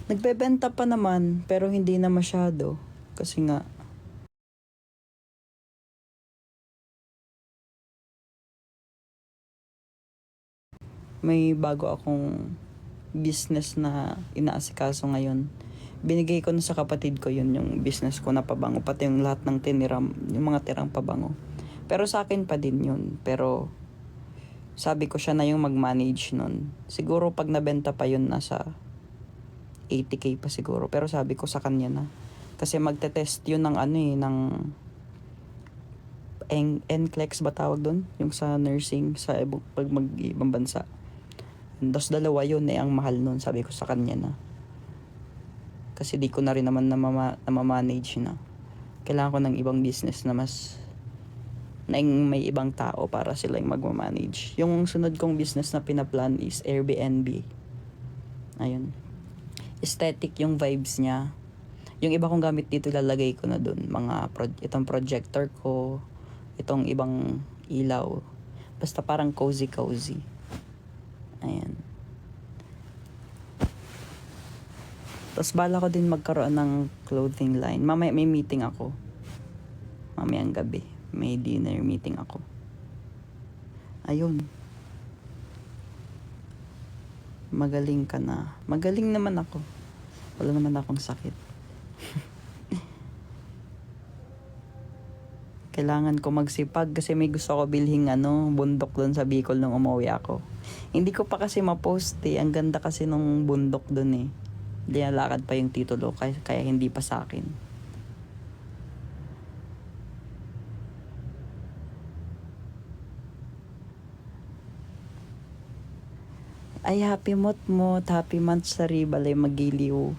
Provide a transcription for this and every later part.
Nagbebenta pa naman, pero hindi na masyado. Kasi nga, may bago akong business na inaasikaso ngayon. Binigay ko na sa kapatid ko yun, yung business ko na pabango, pati yung lahat ng tiniram, yung mga tirang pabango. Pero sa akin pa din yun. Pero sabi ko siya na yung mag-manage nun. Siguro pag nabenta pa yun, nasa 80k pa siguro. Pero sabi ko sa kanya na. Kasi magte-test yun ng ano eh, ng NCLEX ba tawag doon? Yung sa nursing, sa pag mag-ibang bansa. Tapos dalawa yun eh, ang mahal nun. Sabi ko sa kanya na. Kasi di ko na rin naman na-manage na. Kailangan ko ng ibang business na mas na may ibang tao para sila yung magmamanage. Yung sunod kong business na pinaplan is Airbnb. Ayun. Aesthetic yung vibes niya. Yung iba kong gamit dito lalagay ko na dun. Itong projector ko, itong ibang ilaw. Basta parang cozy. Ayan. Tapos bala ko din magkaroon ng clothing line. Mamaya may meeting ako. Mamayang gabi. May dinner meeting ako. Ayun. Magaling ka na. Magaling naman ako. Wala naman akong sakit. Kailangan ko magsipag kasi may gusto ko bilhing bundok doon sa Bicol nung umuwi ako. Hindi ko pa kasi ma-post eh. Ang ganda kasi nung bundok doon eh. Dinalakad pa yung titulo kaya hindi pa sa akin. Ay, happy mot, happy month sa Balay Magiliw.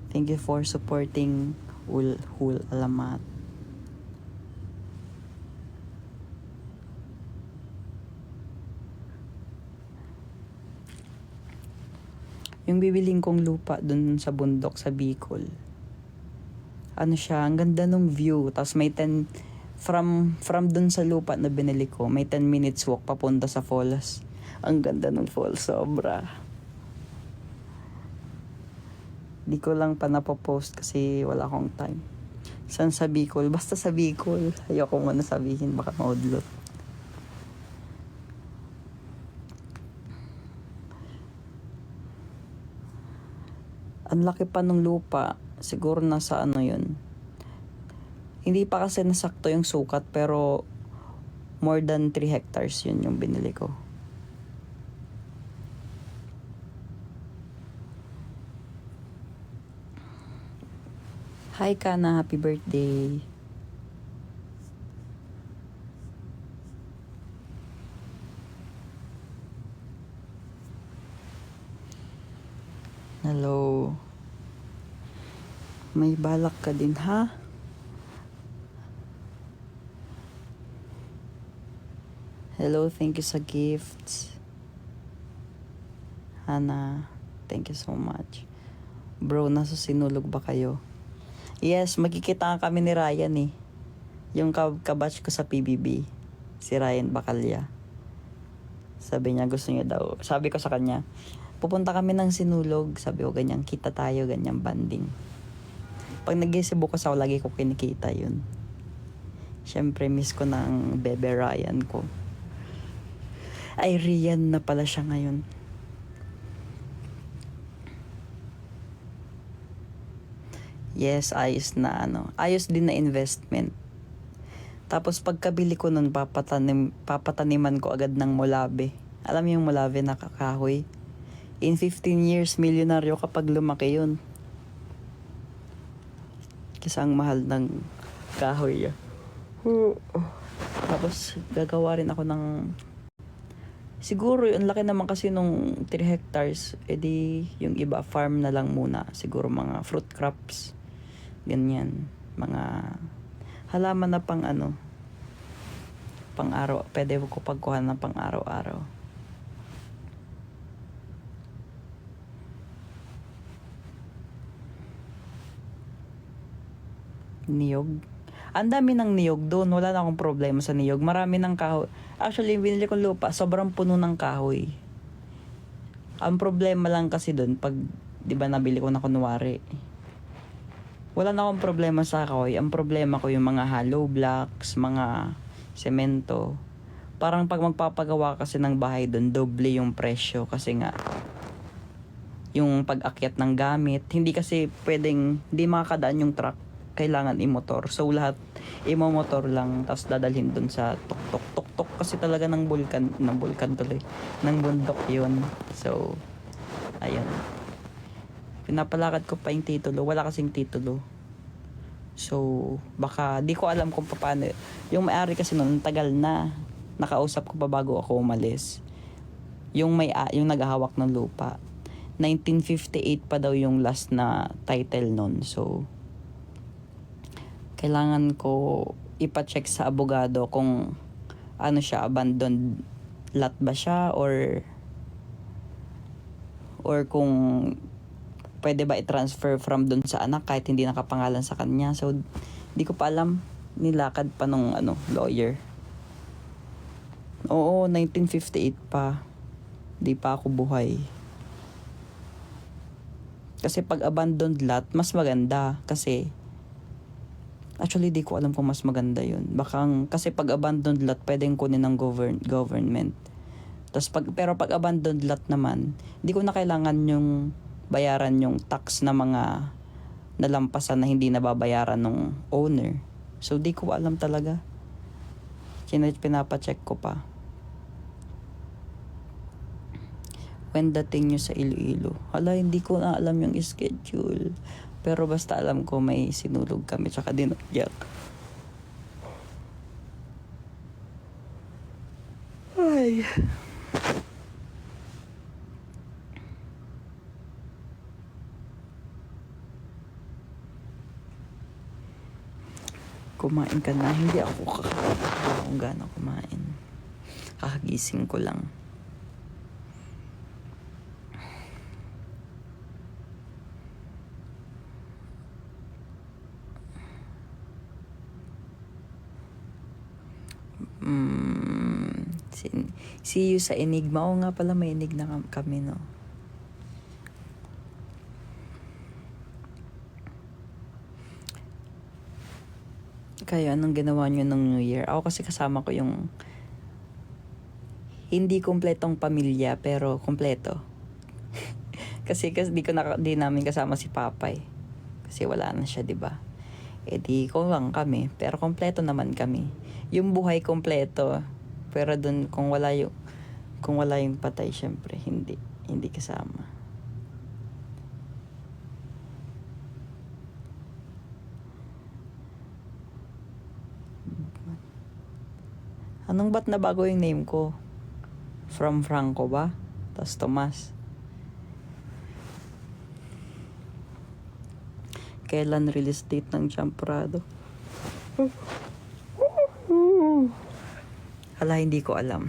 Thank you for supporting Hul Alamat. Yung bibiling kong lupa dun sa bundok sa Bicol. Ano siya, ang ganda nung view. Tapos may 10, from dun sa lupa na binili ko, may 10 minutes walk papunta sa falls. Ang ganda ng falls, sobra. Di ko lang pa napopost kasi wala akong time. Saan sa Bicol? Basta sa Bicol. Ayoko muna sabihin, baka maudlot. Ang laki pa ng lupa. Siguro nasa yun. Hindi pa kasi nasakto yung sukat pero more than 3 hectares yun yung binili ko. Hi Kana, happy birthday. Hello. May balak ka din ha? Hello, thank you sa gifts. Hana, thank you so much. Bro, nasa sinulog ba kayo? Yes, magkikita kami ni Ryan eh. Yung kabatch ko sa PBB. Si Ryan Bacalya. Sabi niya gusto niya daw. Sabi ko sa kanya, pupunta kami ng sinulog. Sabi ko ganyan, kita tayo, ganyan banding. Pag nag-Cebu ko sa lagi ko kinikita yun. Siyempre, miss ko ng bebe Ryan ko. Ay, Rian na pala siya ngayon. Yes, ayos na ayos din na investment. Tapos pagkabili ko nun, papataniman ko agad ng mulabe. Alam mo yung mulabe na kakahoy? In 15 years, milyonaryo kapag lumaki yun. Kasi ang mahal ng kahoy. Tapos gagawa rin ako ng siguro yung laki naman kasi nung 3 hectares, edi yung iba farm na lang muna. Siguro mga fruit crops. Ganyan. Mga halaman na pang pang araw. Pwede ko pagkuhan ng pang araw-araw. Niyog. Ang dami ng niyog doon. Wala na akong problema sa niyog. Marami ng kahoy. Actually, binili kong lupa, sobrang puno ng kahoy. Ang problema lang kasi doon, pag Di ba nabili ko na kunwari. Wala na akong problema sa kahoy. Ang problema ko yung mga hollow blocks, mga semento. Parang pag magpapagawa kasi ng bahay doon, doble yung presyo. Kasi nga, yung pag-akyat ng gamit, hindi kasi pwedeng, hindi makakadaan yung truck. Kailangan i-motor. So lahat, imo-motor lang, tapos dadalhin doon sa tuk-tuk kasi talaga ng bulkan tuloy. Ng bundok yun. So, ayun. Pinapalakad ko pa yung titulo. Wala kasing titulo. So, baka, di ko alam kung paano. Yung may-ari kasi noon, tagal na. Nakausap ko pa bago ako umalis. Yung naghahawak ng lupa. 1958 pa daw yung last na title noon. So, kailangan ko ipa-check sa abogado kung ano siya, abandoned lot ba siya or kung pwede ba i-transfer from dun sa anak kahit hindi nakapangalan sa kanya. So, di ko pa alam. Nilakad pa nung lawyer. Oo, 1958 pa. Di pa ako buhay. Kasi pag abandoned lot, mas maganda. Kasi, actually, di ko alam kung mas maganda yun. Kasi pag abandoned lot, pwedeng kunin ng government. Pero pag abandoned lot naman, di ko na kailangan yung bayaran yung tax na mga nalampasan na hindi nababayaran ng owner. So, di ko alam talaga. Pinapacheck ko pa. When dating nyo sa Iloilo? Hala, hindi ko na alam yung schedule. Pero basta alam ko may sinulog kami tsaka dinagyak. Ay. Kumain ka na? Hindi ako kung gaano kumain. Kakagising ko lang. See you sa Enigma. Oo nga pala, may Enigma kami, no? Kayo, anong ginawa nyo ng New Year? Ako kasi kasama ko yung hindi kumpletong pamilya, pero kumpleto. kasi di namin kasama si Papay. Kasi wala na siya, 'di ba? Di ko lang kami, pero kumpleto naman kami. Yung buhay kumpleto, pero dun kung wala yung patay, syempre hindi kasama. Anong ba't nabago yung name ko? From Franco ba? Tas Tomas. Kailan release date ng Champrado? Hala, hindi ko alam.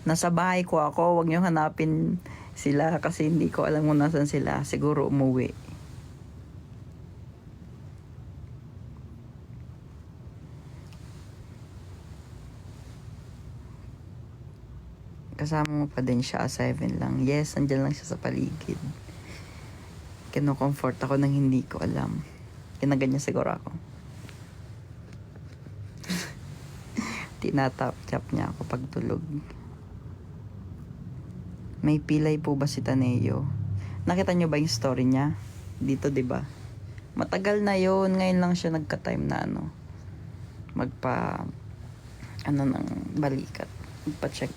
Nasa bahay ko ako. Huwag niyo hanapin sila kasi hindi ko alam kung nasan sila. Siguro umuwi. Kasama mo pa din siya, 7 lang. Yes, andyan lang siya sa paligid. Kino-comfort ako nang hindi ko alam. Kinaganyan siguro ako. Tinatap-tap niya ako pag tulog. May pilay po ba si Taneo? Nakita niyo ba yung story niya? Dito, 'di ba? Matagal na 'yon, ngayon lang siya nagka-time na ng balikat. Magpa-check.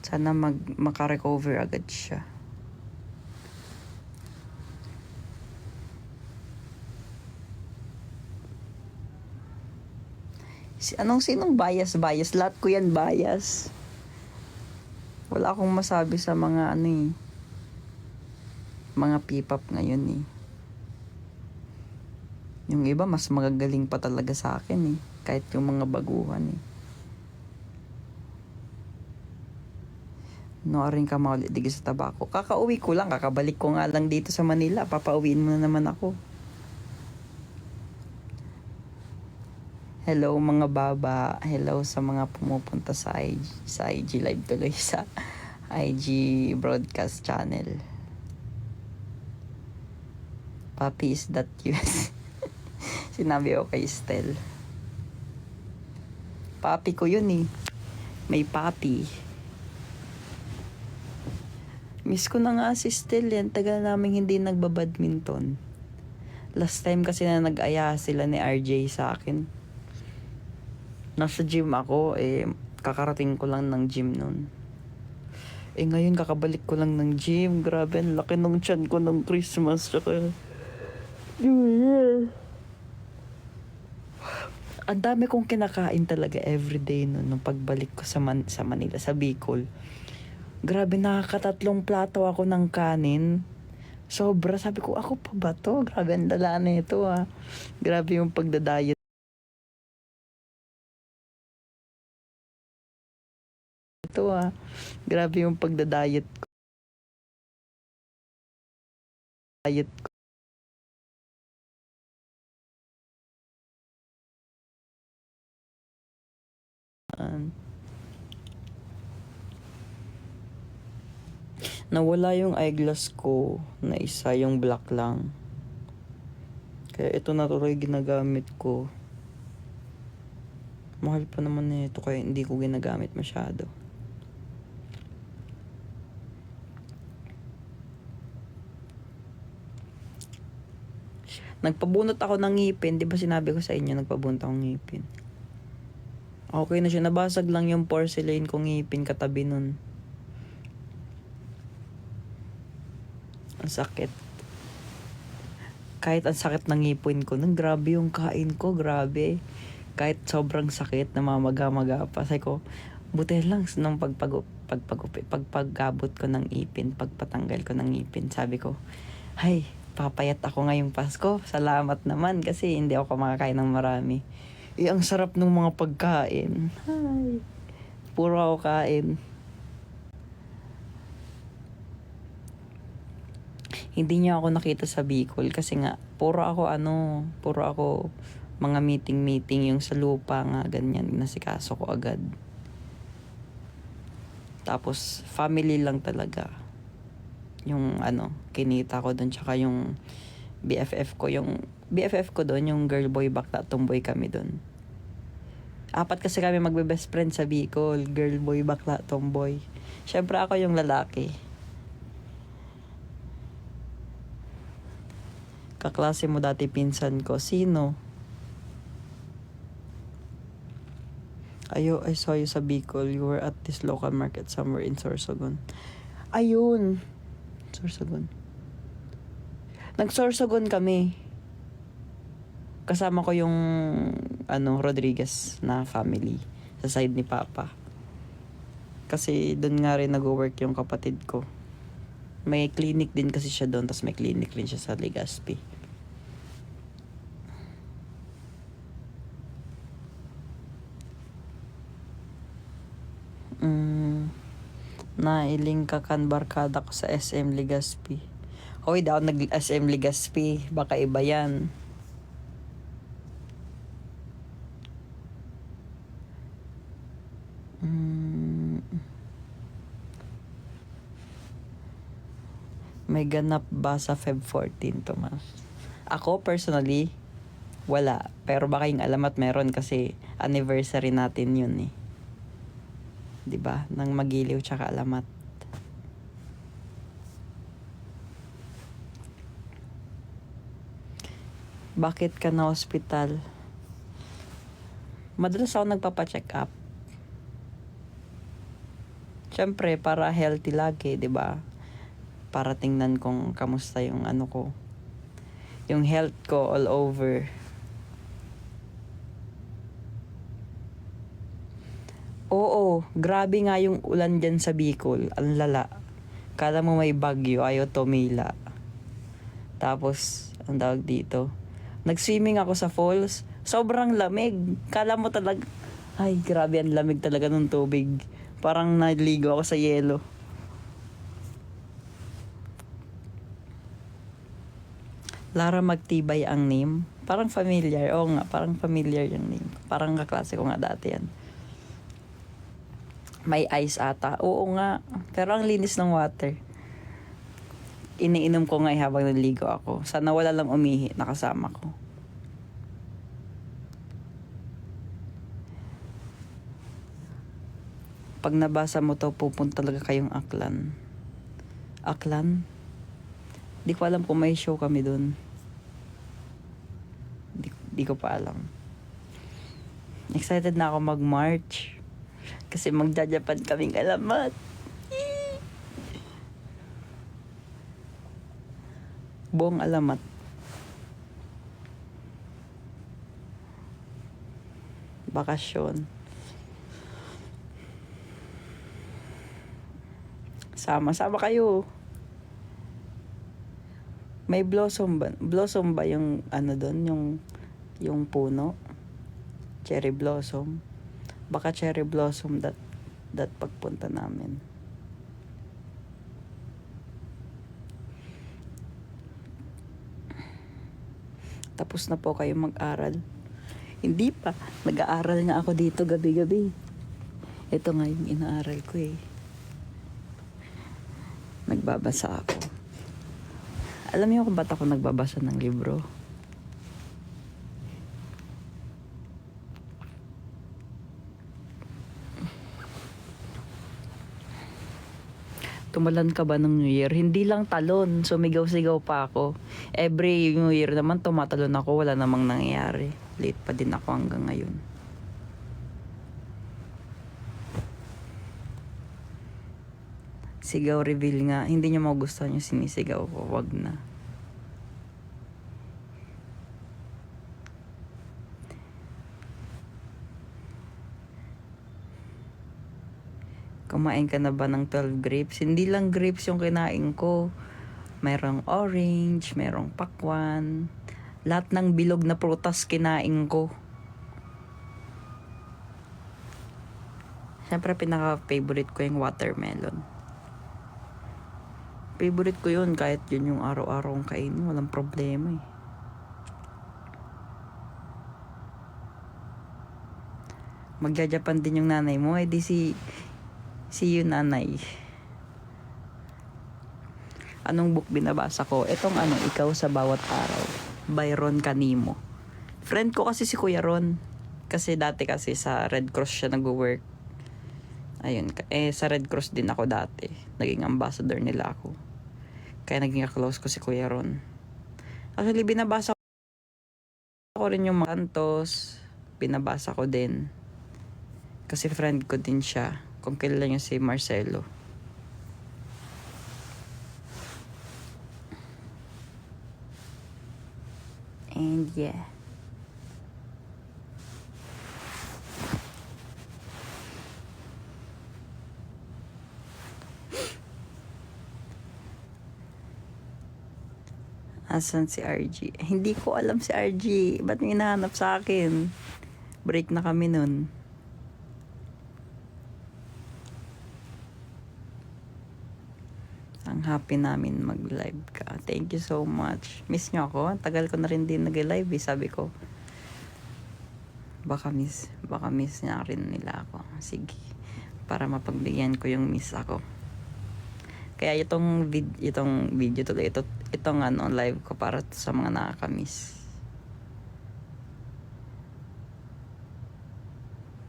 Sana maka-recover agad siya. Sinong bias? Lahat ko yan bias. Wala akong masabi sa mga mga P-pop ngayon . Yung iba mas magagaling pa talaga sa akin . Kahit yung mga baguhan . Noorin ka maulit digi sa tabako. Kakauwi ko lang, kakabalik ko nga lang dito sa Manila. Papauwiin mo na naman ako. Hello mga baba. Hello sa mga pumupunta sa IG live tuloy sa IG broadcast channel. Papi, is that you? Sinabi ko kay Estel. Papi ko yun eh. May papi. Miss ko na nga si Estel yan. Tagal namin hindi nagbabadminton. Last time kasi na nag-aya sila ni RJ sa akin. Nasa gym ako kakarating ko lang ng gym nun. Ngayon kakabalik ko lang ng gym. Grabe, ang laki ng tiyan ko ng Christmas. Tsaka ang dami kong kinakain talaga everyday nung pagbalik ko sa Manila, sa Bicol. Grabe, nakakatatlong plato ako ng kanin. Sobra, sabi ko, ako pa ba to? Grabe, ang lala na ito Grabe yung pagdadiet ito Grabe yung pagdadiet ko. Diet ko. Nawala yung eyeglass ko na isa, yung black lang. Kaya ito na tuloy ginagamit ko. Mahal pa naman ito kaya hindi ko ginagamit masyado. Nagpabunot ako ng ngipin. Di ba sinabi ko sa inyo, nagpabunot akong ngipin. Okay na siya. Nabasag lang yung porcelain kong ngipin katabi nun. Ang sakit. Kahit ang sakit ng ngipin ko, nang grabe yung kain ko, grabe. Kahit sobrang sakit, namamaga-maga pa. Sabi ko, buti lang nung pagpagabot ko ng ipin, pagpatanggal ko ng ngipin. Sabi ko, ay, papayat ako ngayong Pasko. Salamat naman kasi hindi ako makakain ng marami. Ang sarap ng mga pagkain. Ay, puro ako kain. Hindi niya ako nakita sa Bicol kasi nga, puro ako mga meeting yung sa lupa nga, ganyan, nasikaso ko agad. Tapos, family lang talaga. Yung kinita ko doon, tsaka yung BFF ko doon, yung girl boy bakla, tomboy kami doon. 4 kasi kami magbe-best friend sa Bicol, girl boy bakla, tomboy. Syempre ako yung lalaki. Kaklase mo dati pinsan ko. Sino? I saw you sa Bicol. You were at this local market somewhere in Sorsogon. Ayun. Sorsogon. Nag-Sorsogon kami. Kasama ko yung Rodriguez na family sa side ni Papa. Kasi doon nga rin nag-work yung kapatid ko. May clinic din kasi siya doon, tapos may clinic rin siya sa Legazpi. Nailing kakan barkada ko sa SM Legazpi. Hoy, daw nag-SM Legazpi. Baka iba yan. May ganap ba sa Feb 14, Tomas? Ako, personally, wala. Pero baka yung alamat meron kasi anniversary natin yun eh. 'Di ba? Nang Magiliw tsaka alamat. Bakit ka na hospital? Madalas ako nagpapa-check up. Siyempre, para healthy lagi, 'di ba? Para tingnan kung kamusta yung ko. Yung health ko all over. Oo, grabe nga yung ulan dyan sa Bicol. Ang lala. Kala mo may bagyo, ayaw tumila. Tapos, ang tawag dito, nag-swimming ako sa falls. Sobrang lamig. Kala mo talaga, ay grabe, ang lamig talaga ng tubig. Parang naligo ako sa yelo. Lara Magtibay ang name. Parang familiar. Oo nga, parang familiar yung name. Parang kaklase ko nga dati yan. May ice ata. Oo nga. Pero ang linis ng water. Iniinom ko nga habang naligo ako. Sana wala lang umihi nakasama ko. Pag nabasa mo to, pupunta talaga kayong Aklan. Aklan? Di ko alam kung may show kami dun. Di ko pa alam. Excited na ako mag-March. Kasi magja-Japan kaming alamat. Buong alamat. Bakasyon. Sama-sama kayo. May blossom ba? Blossom ba yung ano doon? Yung puno? Cherry blossom. Baka cherry blossom that pagpunta namin. Tapos na po kayo mag-aral. Hindi pa. Nag-aaral nga ako dito gabi-gabi. Ito nga yung inaaral ko eh. Nagbabasa ako. Alam niyo kung ba't ako nagbabasa ng libro? Tumalan ka ba ng New Year? Hindi lang talon. Sumigaw-sigaw pa ako. Every New Year naman tumatalon ako. Wala namang nangyayari. Late pa din ako hanggang ngayon. Sigaw reveal nga. Hindi niyo magustuhan yung sinisigaw ko. Wag na. Kumain ka na ba ng 12 grapes? Hindi lang grapes yung kinain ko. Merong orange, merong pakwan. Lahat ng bilog na prutas kinain ko. Siyempre pinaka-favorite ko yung watermelon. Favorite ko yun kahit yun yung araw-araw kong kainin. Walang problema eh. Magja-Japan din yung nanay mo. Eh di see you nanay. Anong book binabasa ko? Itong Ikaw sa Bawat Araw. By Ron Canimo. Friend ko kasi si Kuya Ron. Kasi dati kasi sa Red Cross siya nag-work. Ayun. Sa Red Cross din ako dati. Naging ambassador nila ako. Kaya naging close ko si Kuya Ron. Actually, binabasa ko rin yung mga kantos. Binabasa ko din. Kasi friend ko din siya. Kung kilala niyo si Marcelo. And yeah. Asan si RG? Hindi ko alam si RG. Ba't may hinahanap sa akin? Break na kami nun. Ang happy namin mag-live ka. Thank you so much. Miss nyo ako? Tagal ko na rin din nag-live eh. Sabi ko, baka miss niya rin nila ako. Sige. Para mapagbigyan ko yung miss ako. Kaya itong video tuloy, itong live ko para sa mga nakakamiss.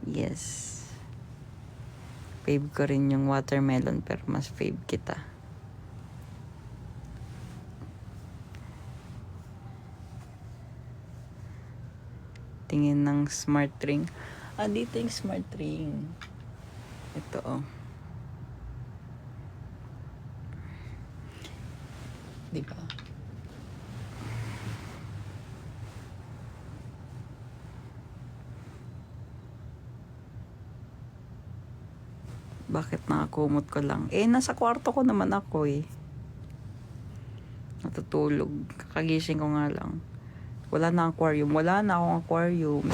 Yes. Fave ko rin yung watermelon pero mas fave kita. Tingin ng smart ring. Dito yung smart ring. Ito Diba? Bakit nakakumot ko lang? Nasa kwarto ko naman ako eh. Natutulog. Kakagising ko nga lang. Wala na aquarium. Wala na akong aquarium.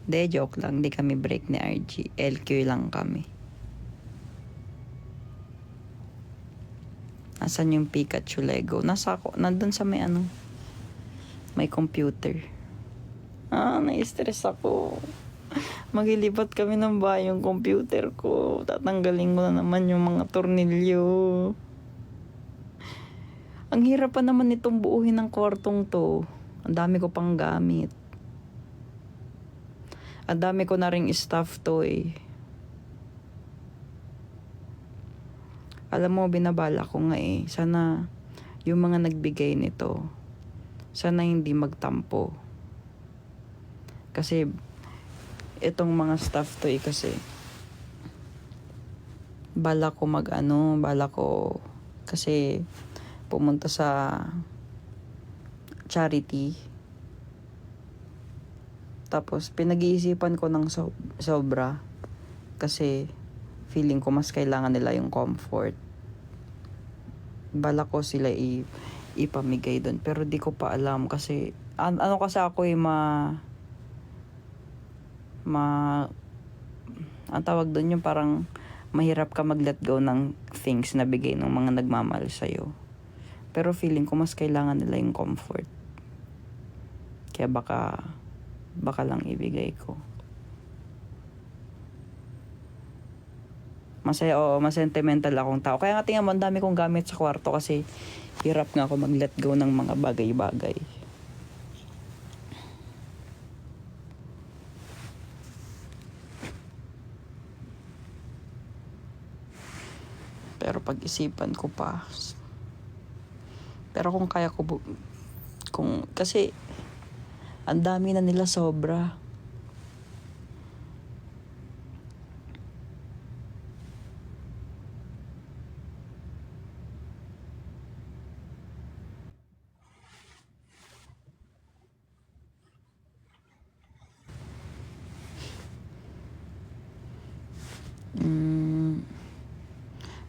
De, joke lang. Di kami break ni RG. LQ lang kami. Nasaan yung Pikachu Lego? Nandun sa may computer. Na-stress ako. Maglilipat kami ng bahay yung computer ko. Tatanggalin ko na naman yung mga tornilyo. Ang hirap pa naman itong buuhin ng kwartong to. Ang dami ko pang gamit. Ang dami ko na ring stuff toy. Alam mo, binabala ko nga sana yung mga nagbigay nito, sana hindi magtampo. Kasi, itong mga stuff toy kasi, bala ko kasi pumunta sa charity. Tapos, pinag-iisipan ko ng sobra kasi feeling ko mas kailangan nila yung comfort. Bala ko sila ipamigay doon. Pero di ko pa alam kasi, kasi ako ang tawag doon yung parang mahirap ka mag-let go ng things na bigay ng mga nagmamahal sa'yo. Pero feeling ko mas kailangan nila yung comfort. Kaya baka lang ibigay ko. Mas sentimental akong tao. Kaya nga tingnan mo, ang dami kong gamit sa kwarto kasi hirap nga ako mag-let go ng mga bagay-bagay. Pero pag-isipan ko pa. Pero kung kaya ko, kasi ang dami na nila sobra.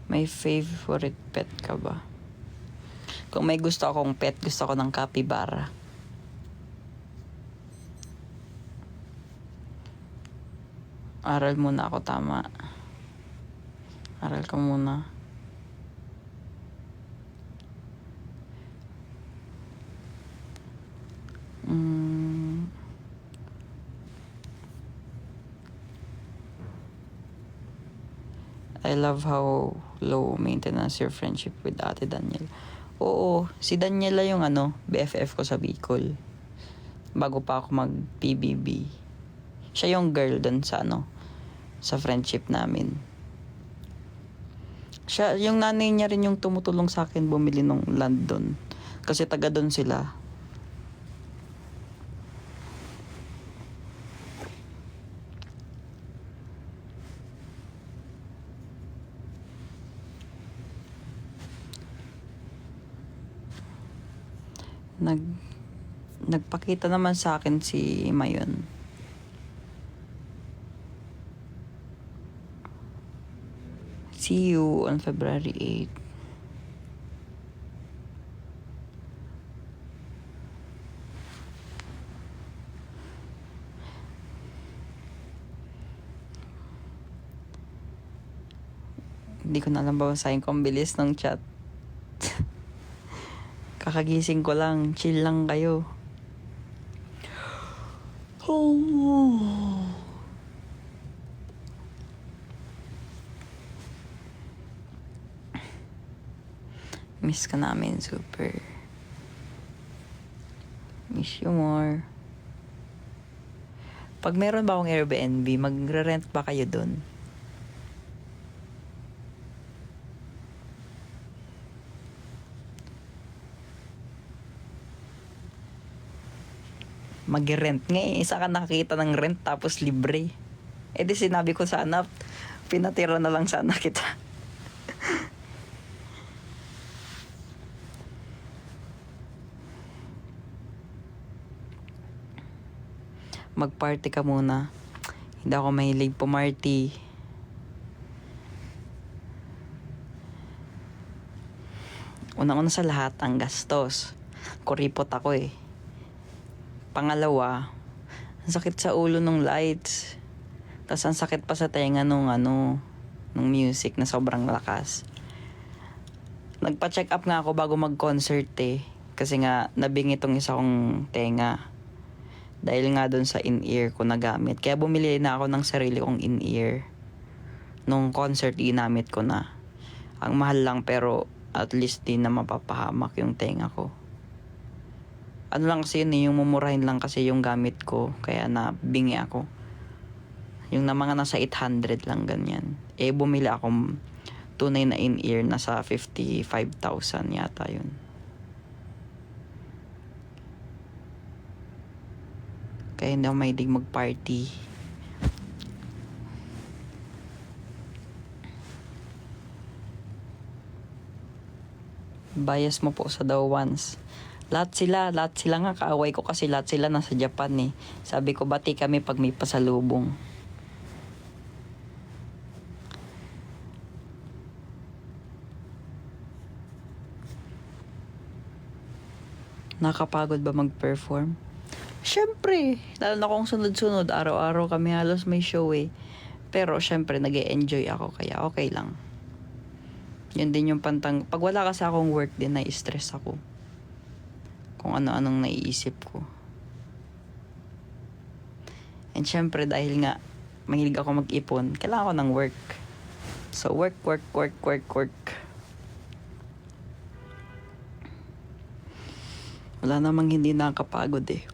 May favorite pet ka ba? Kung may gusto akong pet, gusto ko ng capybara. Aral muna ako, tama. Aral ka muna. I love how low maintenance your friendship with Ate Daniel. Oo, si Daniela yung BFF ko sa Bicol. Bago pa ako mag-PBB. Siya yung girl dun sa friendship namin. Siya, yung nanay niya rin yung tumutulong sa akin bumili ng land dun. Kasi taga dun sila. Nagpakita naman sa akin si Mayon. See you on February 8. Hindi ko na alam babasahin kung bilis ng chat. Kakagising ko lang. Chill lang kayo. Miss ka namin, super. Miss you more. Pag meron ba akong Airbnb, magre-rent ba kayo dun? Mag-rent nga isa ka nakakita ng rent tapos libre. Di sinabi ko sana, pinatira na lang sana kita. Mag-party ka muna. Hindi ako mahilig pumarty. Unang-una sa lahat, ang gastos. Kuripot ako Pangalawa, Ang sakit sa ulo nung lights. Tapos ang sakit pa sa tenga nung nung music na sobrang lakas. Nagpa-check up nga ako bago mag-concert eh. Kasi nga nabingi itong isa kong tenga. Dahil nga doon sa in-ear ko nagamit. Kaya bumili na ako ng sarili kong in-ear. Nung concert, ginamit ko na. Ang mahal lang pero at least di na mapapahamak yung tenga ko. Ano lang kasi yun yung mumurahin lang kasi yung gamit ko. Kaya nabingi ako. Yung na mga nasa 800 lang ganyan. Eh bumili akong tunay na in-ear, nasa 55,000 yata yun. Kaya hindi ako mahilig mag-party. Bias mo po sa daw ones. Lahat sila nga kaaway ko kasi lahat sila nasa Japan eh. Sabi ko bati kami pag may pasalubong. Nakapagod ba mag-perform? Syempre, lalo na kung sunod-sunod, araw-araw kami halos may show eh. Pero syempre, nag-e-enjoy ako, kaya okay lang. Yun din yung pantang, pag wala kasi akong work din, na-stress ako. Kung ano-anong naiisip ko. And syempre, dahil nga, mahilig ako mag-ipon, kailangan ko ng work. So, work. Wala namang hindi nakakapagod eh.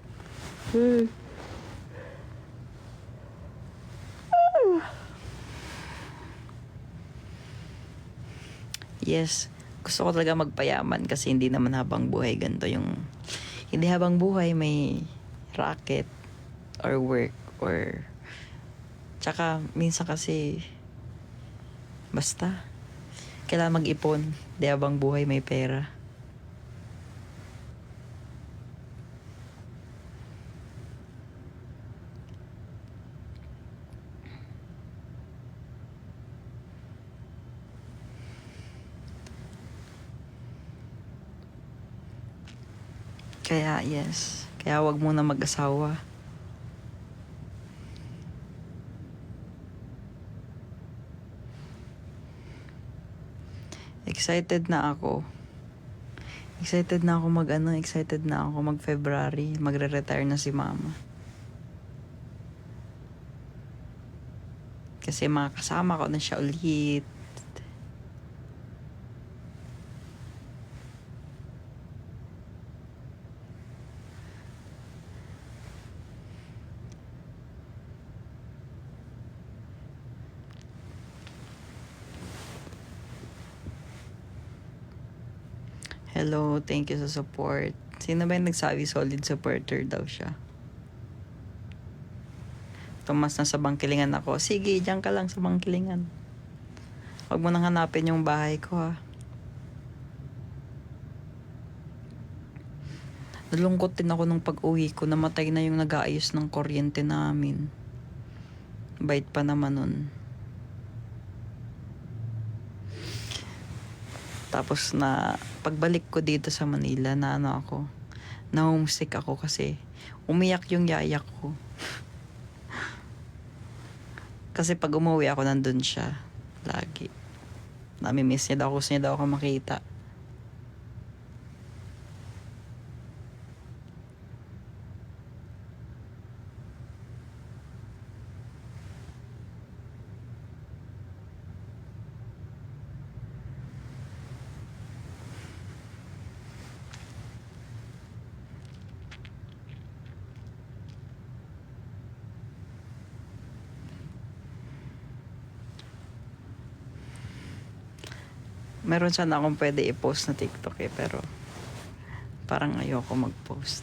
Yes, gusto ko talaga magpayaman kasi hindi naman habang buhay ganito yung... Hindi habang buhay may racket or work or... Tsaka minsan kasi... Basta. Kailangan mag-ipon. Hindi habang buhay may pera. Kaya yes, kaya wag muna mag-asawa. Excited na ako. Excited na ako mag-February. Magre-retire na si mama. Kasi makakasama ko na siya ulit. Hello, thank you sa support. Sino ba yung nagsabi solid supporter daw siya? Tomas, na sa Bangkilingan ako. Sige, diyan ka lang sa Bangkilingan. Huwag mo nang hanapin yung bahay ko ha. Nalungkot din ako nung pag-uwi ko. Namatay na yung nag-aayos ng kuryente namin. Bait pa naman nun. Tapos na pagbalik ko dito sa Manila na homesick ako kasi umiyak yung yaya ko. Kasi pag umuwi ako nandun siya lagi. Nami-miss niya daw, gusto niya daw ako makita. Meron sana akong pwede i-post na TikTok eh, pero parang ayoko mag-post.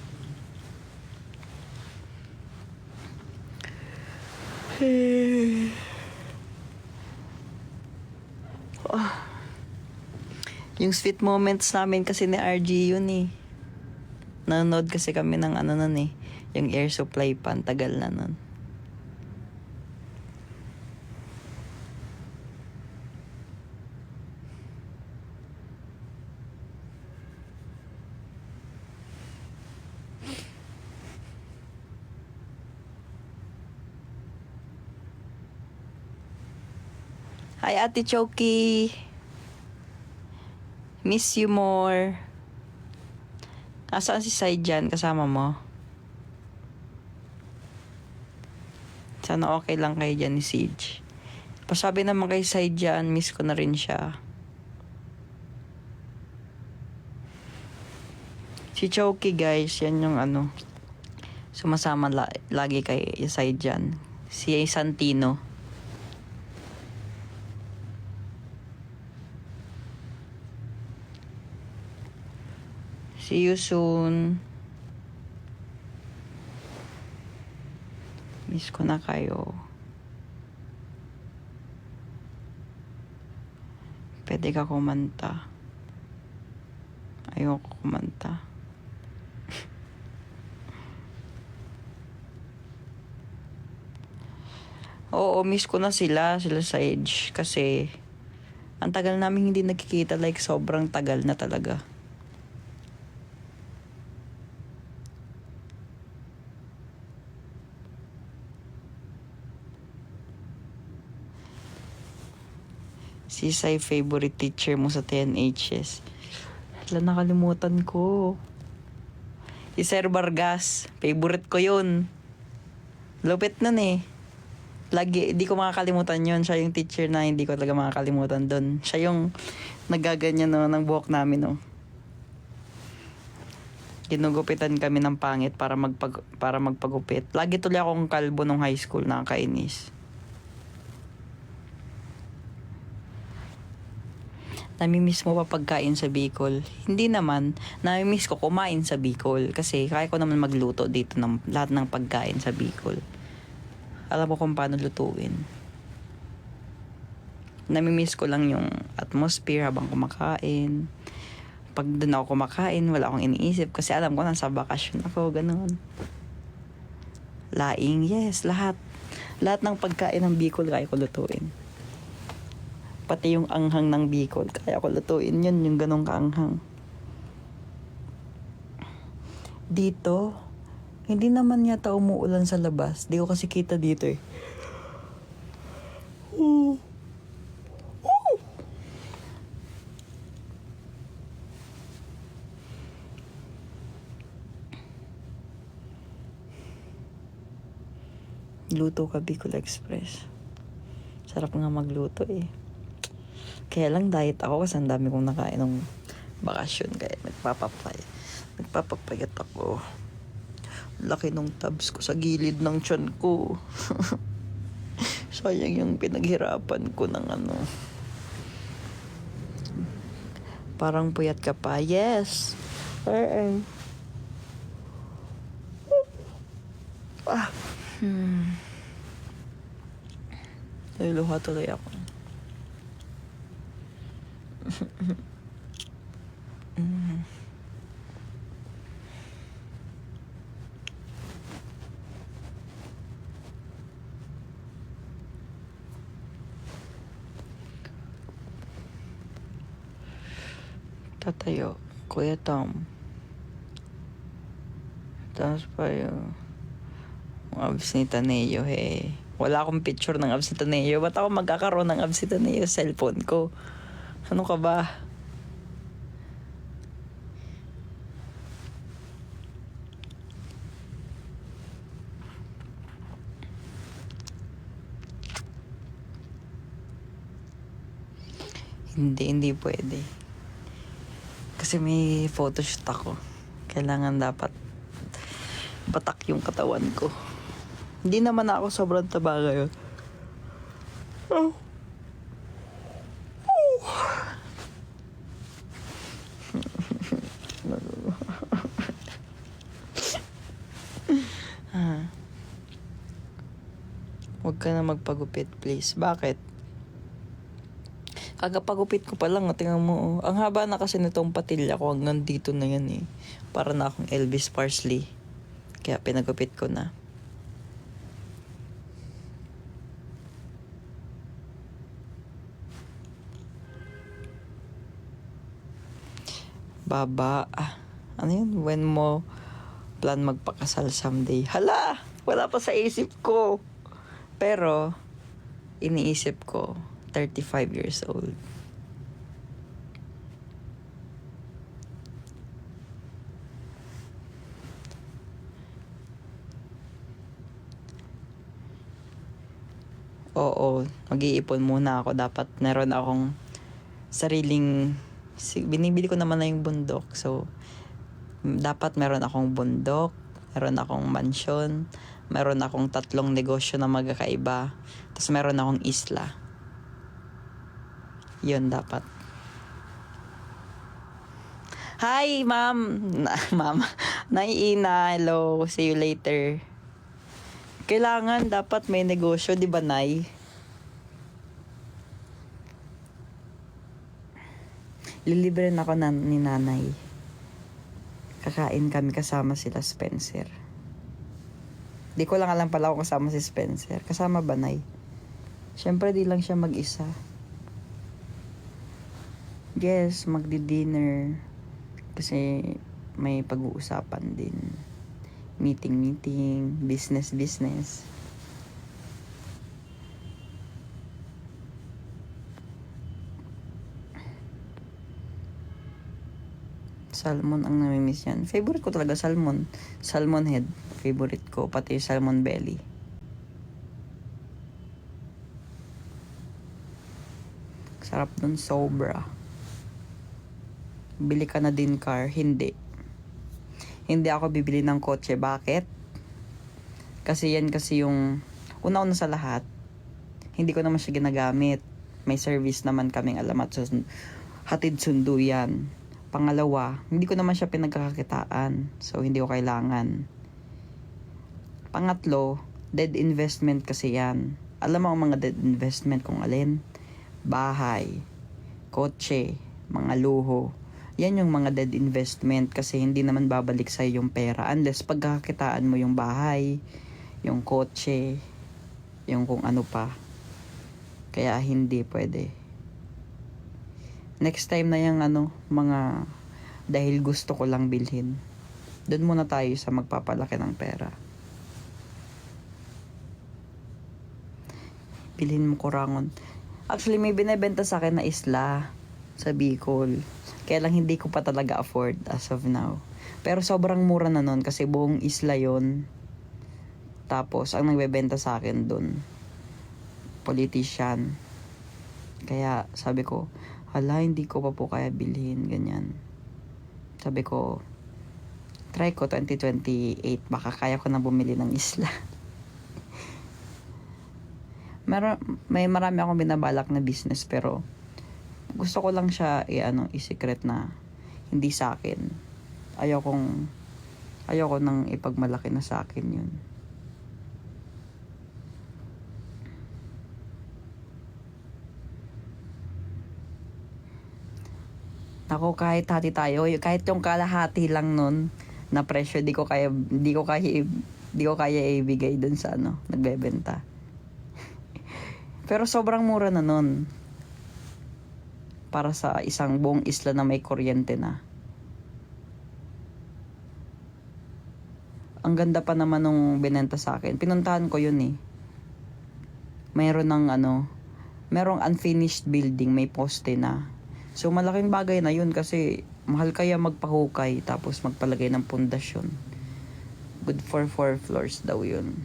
Yung sweet moments namin kasi ni RG yun eh. Nanonood kasi kami ng nun eh. Yung air supply pan, tagal na nun. Hi, Ate Choki. Miss you more. Nasaan si Saijan? Kasama mo? Sana okay lang kayo dyan ni Siege. Pasabi naman kay Saijan, miss ko na rin siya. Si Choki guys, yan yung sumasama lagi kay Saijan. Si Santino. See you soon. Miss ko na kayo. Pwede ka kumanta. Ayoko kumanta. Oo, miss ko na sila Sage. Kasi, ang tagal namin hindi nagkikita. Like, sobrang tagal na talaga. Si Sai, favorite teacher mo sa 10HS. Hala, nakalimutan ko. Si Sir Vargas. Favorite ko yun. Lupit nun eh. Lagi, di ko makakalimutan yun. Siya yung teacher na hindi ko talaga makakalimutan dun. Siya yung nagaganyan ng buhok namin, no. Ginugupitan kami ng pangit para magpagupit. Lagi tuloy akong kalbo nung high school, nakakainis. Namimiss mo pa pagkain sa Bicol? Hindi naman. Namimiss ko kumain sa Bicol. Kasi kaya ko naman magluto dito ng lahat ng pagkain sa Bicol. Alam ko kung paano lutuin. Namimiss ko lang yung atmosphere habang kumakain. Pag doon ako kumakain, wala akong iniisip. Kasi alam ko nasa bakasyon ako, ganun. Laing, yes, lahat. Lahat ng pagkain ng Bicol kaya ko lutuin. Pati yung anghang ng Bicol, kaya ko lutuin yun, yung ganong kaanghang. Dito, hindi naman yata umuulan sa labas. Di ko kasi kita dito eh. Luto ka Bicol Express. Sarap nga magluto eh. Kaya lang diet ako kasi ang dami kong nakain ng bakasyon. Kaya nagpapapayat ako. Laki nung tabs ko sa gilid ng tiyan ko. Sayang yung pinaghirapan ko ng Parang puyat ka pa. Yes. Luha tuloy ako. Tatayo, Kuya Tom. Tapos pa yung abs ni Taneo, hey. Wala akong picture ng abs ni Taneo. Ba't ako magkakaroon ng abs ni Taneo sa cellphone ko? Ano ka ba? Hindi pwede. Kasi may photoshoot ako. Kailangan dapat patak yung katawan ko. Hindi naman ako sobrang taba ngayon. Huwag ka na magpagupit, please. Bakit? Kagapagupit ko pa lang, tingnan mo. Ang haba na kasi nitong patilya ko, hanggang dito na yan eh. Para na akong Elvis Parsley. Kaya pinagupit ko na. Baba. Ano yun? When mo plan magpakasal someday. Hala! Wala pa sa isip ko. Pero, iniisip ko, 35 years old. Oo, mag-iipon muna ako. Dapat meron akong sariling, binibili ko naman na yung bundok. So, dapat meron akong bundok, meron akong mansyon, meron akong 3 negosyo na magkakaiba, tapos meron akong isla. Yun dapat. Hi, ma'am! Ma'am, Naiina, hello, see you later. Kailangan dapat may negosyo, di ba, Nay? Lilibre na ako ni nanay. Kakain kami kasama sila Spencer. Di ko lang alam pala kung kasama si Spencer. Kasama ba, Nay? Siyempre, di lang siya mag-isa. Yes, magdi-dinner. Kasi may pag-uusapan din. Meeting, business. Salmon ang namimiss yan. Favorite ko talaga salmon. Salmon head. Favorite ko. Pati salmon belly. Sarap dun, sobra. Bili ka na din car? Hindi. Hindi ako bibili ng kotse. Bakit? Kasi yan kasi yung una-una sa lahat. Hindi ko naman siya ginagamit. May service naman kaming alamat. So, hatid sundo yan. Pangalawa, hindi ko naman siya pinagkakakitaan. So, hindi ko kailangan. Pangatlo, dead investment kasi yan. Alam mo ang mga dead investment kung alin? Bahay, kotse, mga luho. Yan yung mga dead investment kasi hindi naman babalik sa'yo yung pera unless pagkakakitaan mo yung bahay, yung kotse, yung kung ano pa. Kaya hindi pwede. Next time na yung mga dahil gusto ko lang bilhin. Doon muna tayo sa magpapalaki ng pera. Bilhin mo kurangon. Actually, may binebenta sa akin na isla sa Bicol. Kaya lang hindi ko pa talaga afford as of now. Pero sobrang mura na nun kasi buong isla yon. Tapos, ang nagbebenta sa akin dun, politician. Kaya sabi ko, hala, hindi ko pa po kaya bilhin, ganyan. Sabi ko, try ko 2028, baka kaya ko na bumili ng isla. May marami akong binabalak na business pero gusto ko lang siya i-secret na hindi sa akin. Ayoko nang ipagmalaki na sa akin yun. Ako kahit hati tayo, kahit yung kalahati lang nun na presyo, di ko kaya ibigay dun sa nagbebenta. Pero sobrang mura na nun. Para sa isang buong isla na may kuryente na. Ang ganda pa naman nung binenta sa akin. Pinuntahan ko yun eh. Merong unfinished building, may poste na. So malaking bagay na yun kasi mahal kaya magpahukay tapos magpalagay ng pundasyon. Good for 4 floors daw yun.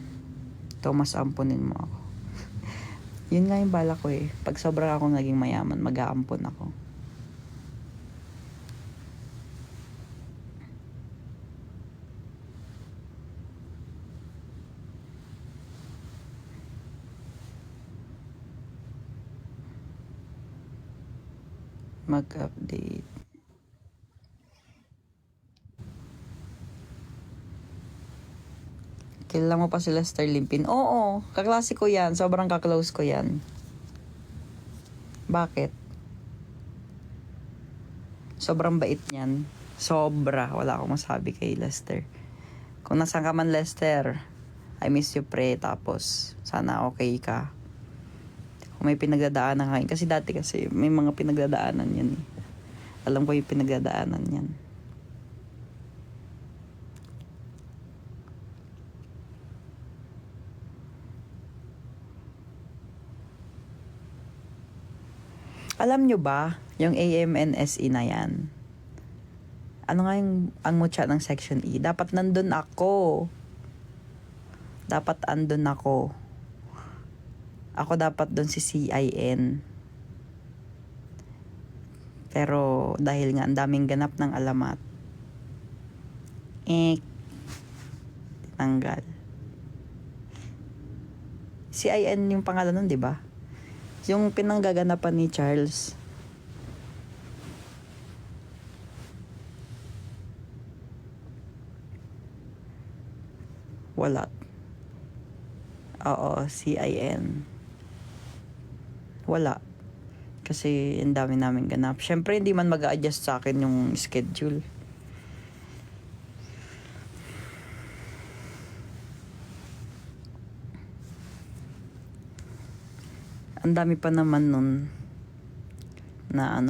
Thomas, ampunin mo ako. Yun nga yung bala ko eh. Pag sobrang ako naging mayaman, mag-aampon ako. Mag-update. Kilala mo pa si Lester Limpin? Oo, kaklase ko yan. Sobrang kaklose ko yan. Bakit? Sobrang bait niyan. Sobra. Wala akong masabi kay Lester. Kung nasan ka man, Lester, I miss you, pre. Tapos, sana okay ka. Kung may pinagdadaanan ka. Kasi dati kasi may mga pinagdadaanan yan eh. Alam ko yung pinagdadaanan yan. Alam nyo ba, yung AMNSE na yan, ano nga yung ang mutya ng Section E? Dapat nandun ako. Dapat andun ako. Ako dapat dun si CIN. Pero dahil nga ang daming ganap ng alamat, tinanggal. CIN yung pangalan nun, di ba? Yung pinanggaganapan ni Charles. Wala. Oo, CIN. Wala. Kasi ang dami namin ganap. Syempre, hindi man mag-a-adjust sa akin yung schedule. Ang dami pa naman nun na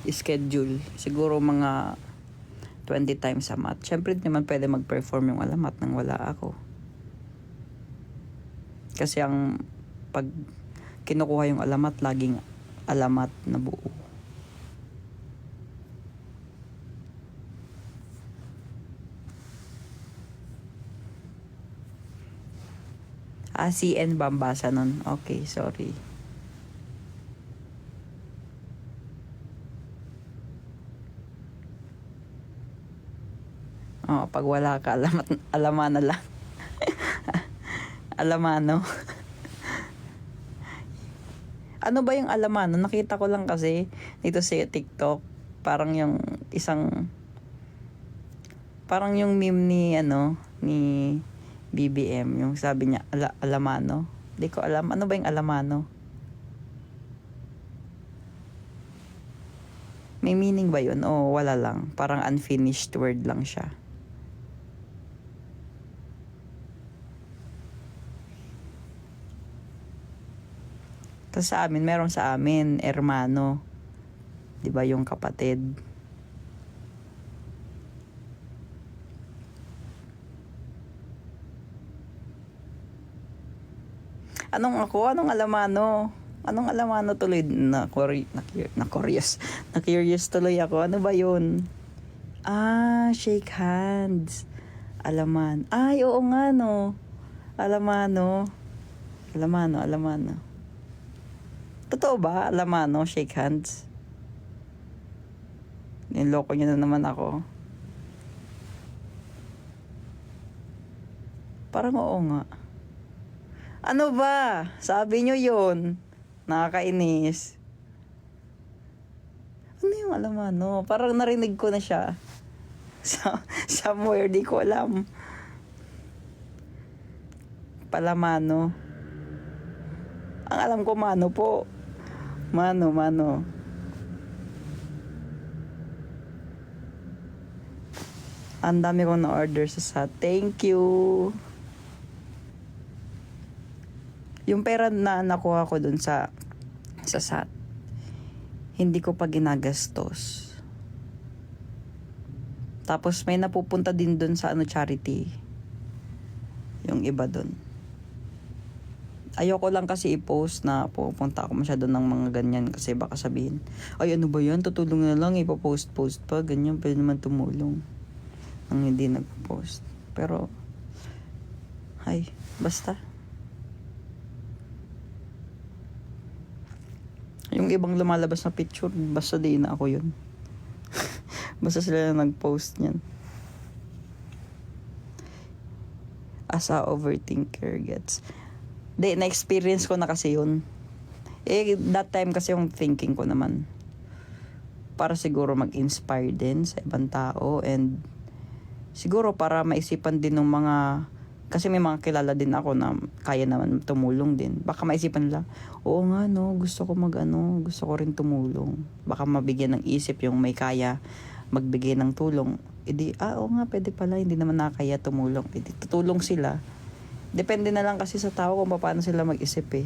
schedule. Siguro mga 20 times a month. Syempre, hindi naman pwede mag-perform yung alamat nang wala ako. Kasi ang pag kinukuha yung alamat, laging alamat na buo. CN ba ang basa nun? Okay, sorry. Pag wala ka, alamana lang. Alamano. Ano ba yung alamano? Nakita ko lang kasi dito sa TikTok, parang yung parang yung meme ni BBM, yung sabi niya alamano. Di ko alam ano ba yung alamano. May meaning ba yun o wala lang? Parang unfinished word lang siya. Tapos meron sa amin, hermano. 'Di ba yung kapatid? Anong alamano? Anong alamano tuloy? Na-curious tuloy ako. Ano ba yun? Shake hands. Alaman. Ay, oo nga no. Alamano. Totoo ba? Alamano, shake hands. Niloko niyo na naman ako. Parang oo nga. Ano ba? Sabi niyo yun. Nakakainis. Ano yung alamano? Parang narinig ko na siya. Somewhere, di ko alam. Palamano. Ang alam ko, mano po. Mano. Ang dami kong na-order sa SAT. Thank you. Yung pera na nakuha ko dun sa SAT, hindi ko pa ginagastos. Tapos may napupunta din dun sa charity. Yung iba dun. Ayoko lang kasi i-post na pupunta ako masyado ng mga ganyan kasi baka sabihin, ay ano ba yan, tutulong na lang, ipopost pa, ganyan, pwede naman tumulong ang hindi nagpo-post. Pero, basta. Yung ibang lumalabas na picture, basta di na ako yun. Basta sila na nag-post niyan. As a overthinker gets. Na-experience ko na kasi yun. That time kasi yung thinking ko naman, para siguro mag-inspire din sa ibang tao and siguro para maisipan din ng mga, kasi may mga kilala din ako na kaya naman tumulong din. Baka maisipan nila, oo nga no, gusto ko gusto ko rin tumulong. Baka mabigyan ng isip yung may kaya magbigay ng tulong. Oo nga, pwede pala, hindi naman nakakaya tumulong. Tutulong sila. Depende na lang kasi sa tao kung paano sila mag-isip eh.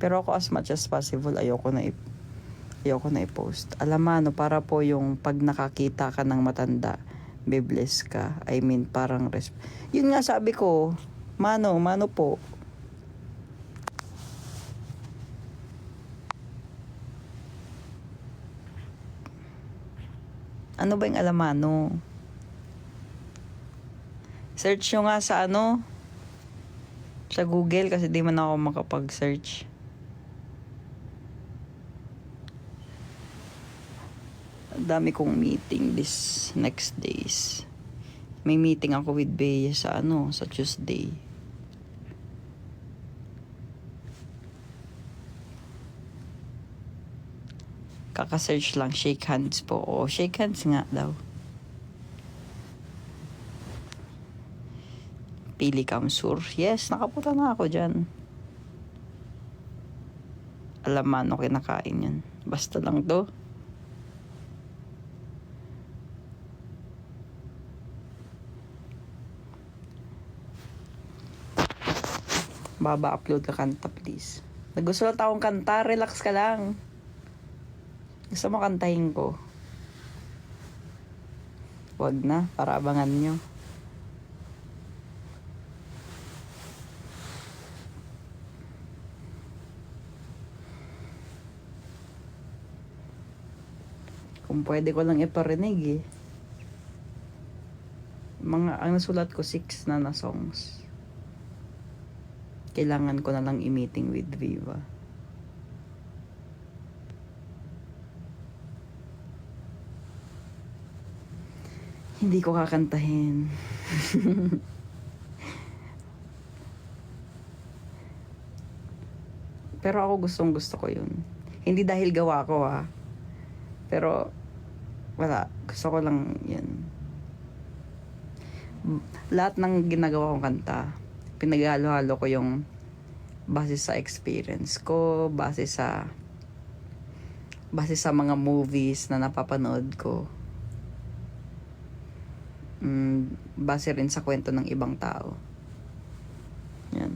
Pero ako as much as possible, ayoko na i-post. Alamano, para po yung pag nakakita ka ng matanda, be-bless ka. I mean, parang yun nga sabi ko, mano po. Ano ba yung Alamano? Search nyo nga sa sa Google kasi di man ako makapag-search. Dami kong meeting this next days. May meeting ako with Bea sa sa Tuesday. Kaka-search lang, shake hands po. O, shake hands nga daw. Pili Kamsur. Yes, nakapunta na ako dyan. Alamano kinakain yan. Basta lang to. Baba, upload ka kanta, please. Nagusulat akong kanta, relax ka lang. Gusto mo kantahin ko? Wag na, para abangan nyo. Kung pwede ko lang iparinig eh. Ang nasulat ko 6 na songs. Kailangan ko na lang i-meeting with Viva. Hindi ko kakantahin. Pero ako gusto ko yun. Hindi dahil gawa ko Pero wala. Gusto ko lang yun. Lahat ng ginagawa kong kanta, pinaghalo-halo ko yung base sa experience ko, base sa mga movies na napapanood ko. Base rin sa kwento ng ibang tao. Yan.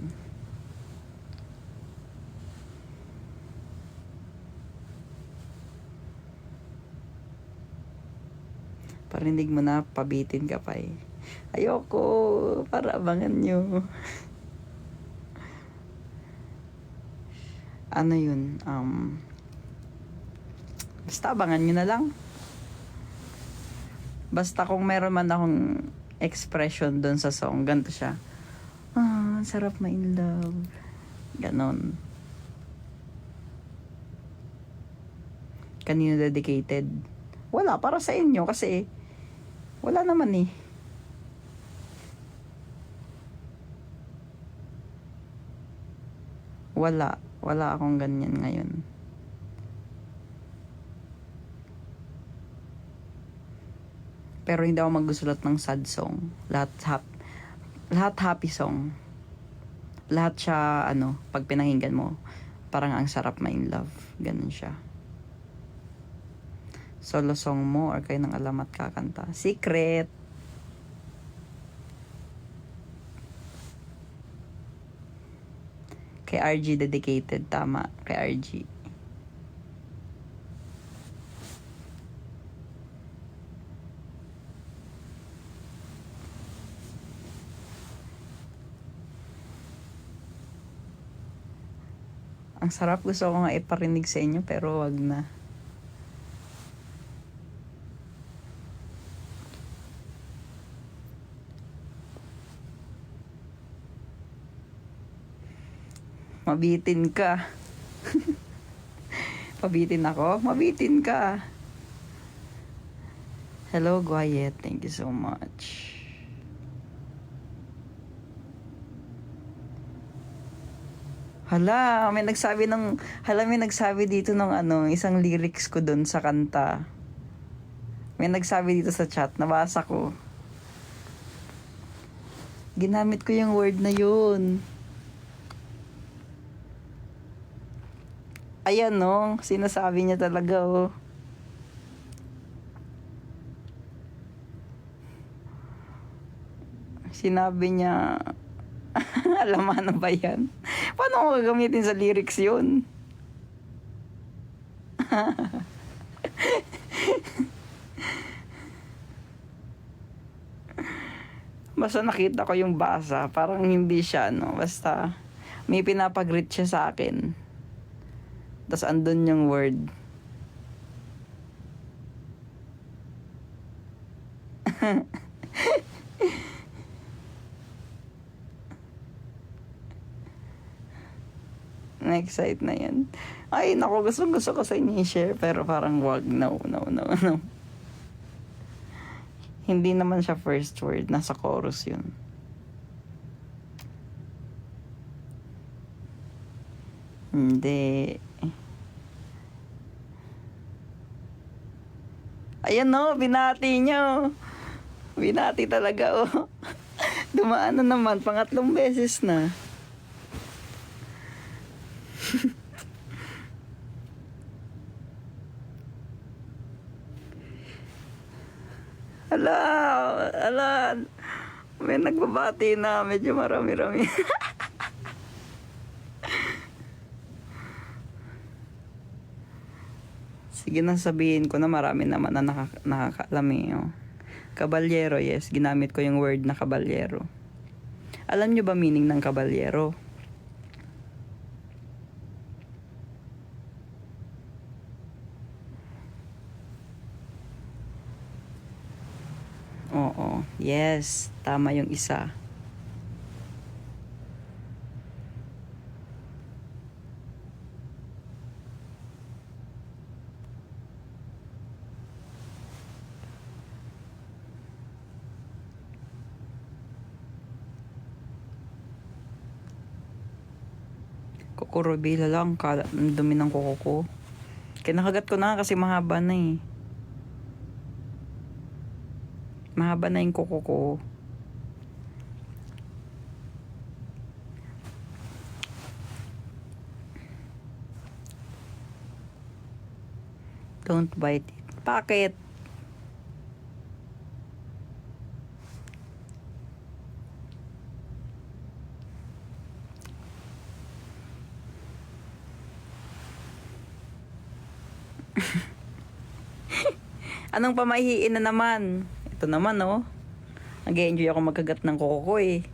Parinig mo na, pabitin ka pa eh. Ayoko, para abangan nyo. Ano yun? Basta abangan nyo na lang. Basta kung meron man akong expression doon sa song, ganito siya. Sarap ma-in love. Ganon. Kanino dedicated? Wala, para sa inyo kasi wala naman eh. Wala akong ganyan ngayon. Pero hindi ako magsusulat ng sad song. Lahat happy song. Lahat siya, pag pinahinggan mo, parang ang sarap ma-in love. Ganun siya. Solo song mo or kayo ng alamat kakanta. Secret! Kay RG dedicated. Tama, kay RG. Ang sarap, gusto ko nga iparinig sa inyo pero wag na. Mabitin ka. Pabitin ako? Mabitin ka. Hello, Guayet. Thank you so much. May nagsabi dito ng isang lyrics ko dun sa kanta. May nagsabi dito sa chat, nabasa ko. Ginamit ko yung word na yun. Ayan sinasabi niya talaga Sinabi niya, alam ba yan? Paano ko gagamitin sa lyrics yun? Basta nakita ko yung basa, parang hindi siya, basta may pinapag-greet siya sa akin. Tapos andun yung word. Na-excite na yan. Ay, naku, gusto ko sa inyo i-share, pero parang wag, no. Hindi naman siya first word, nasa chorus yun. Hindi. Ayan no, binati nyo. Binati talaga, oh. Dumaan na naman, pangatlong beses na. Ala, may nagbabati na, medyo marami-rami. Sige na, sabihin ko na marami naman na nakakaalam eh. Oh. Kabalyero, yes, ginamit ko yung word na kabalyero. Alam nyo ba meaning ng kabalyero? Oo, yes, tama yung isa. Kukurubila lang, ang dumi ng kuko ko. Kinakagat ko na kasi mahaba na eh. Mahaba na yung kuko ko. Don't bite it. Bakit? Anong pamahiin na naman? Ito naman, oh. Nag-enjoy ako magkagat ng kuko ko, eh.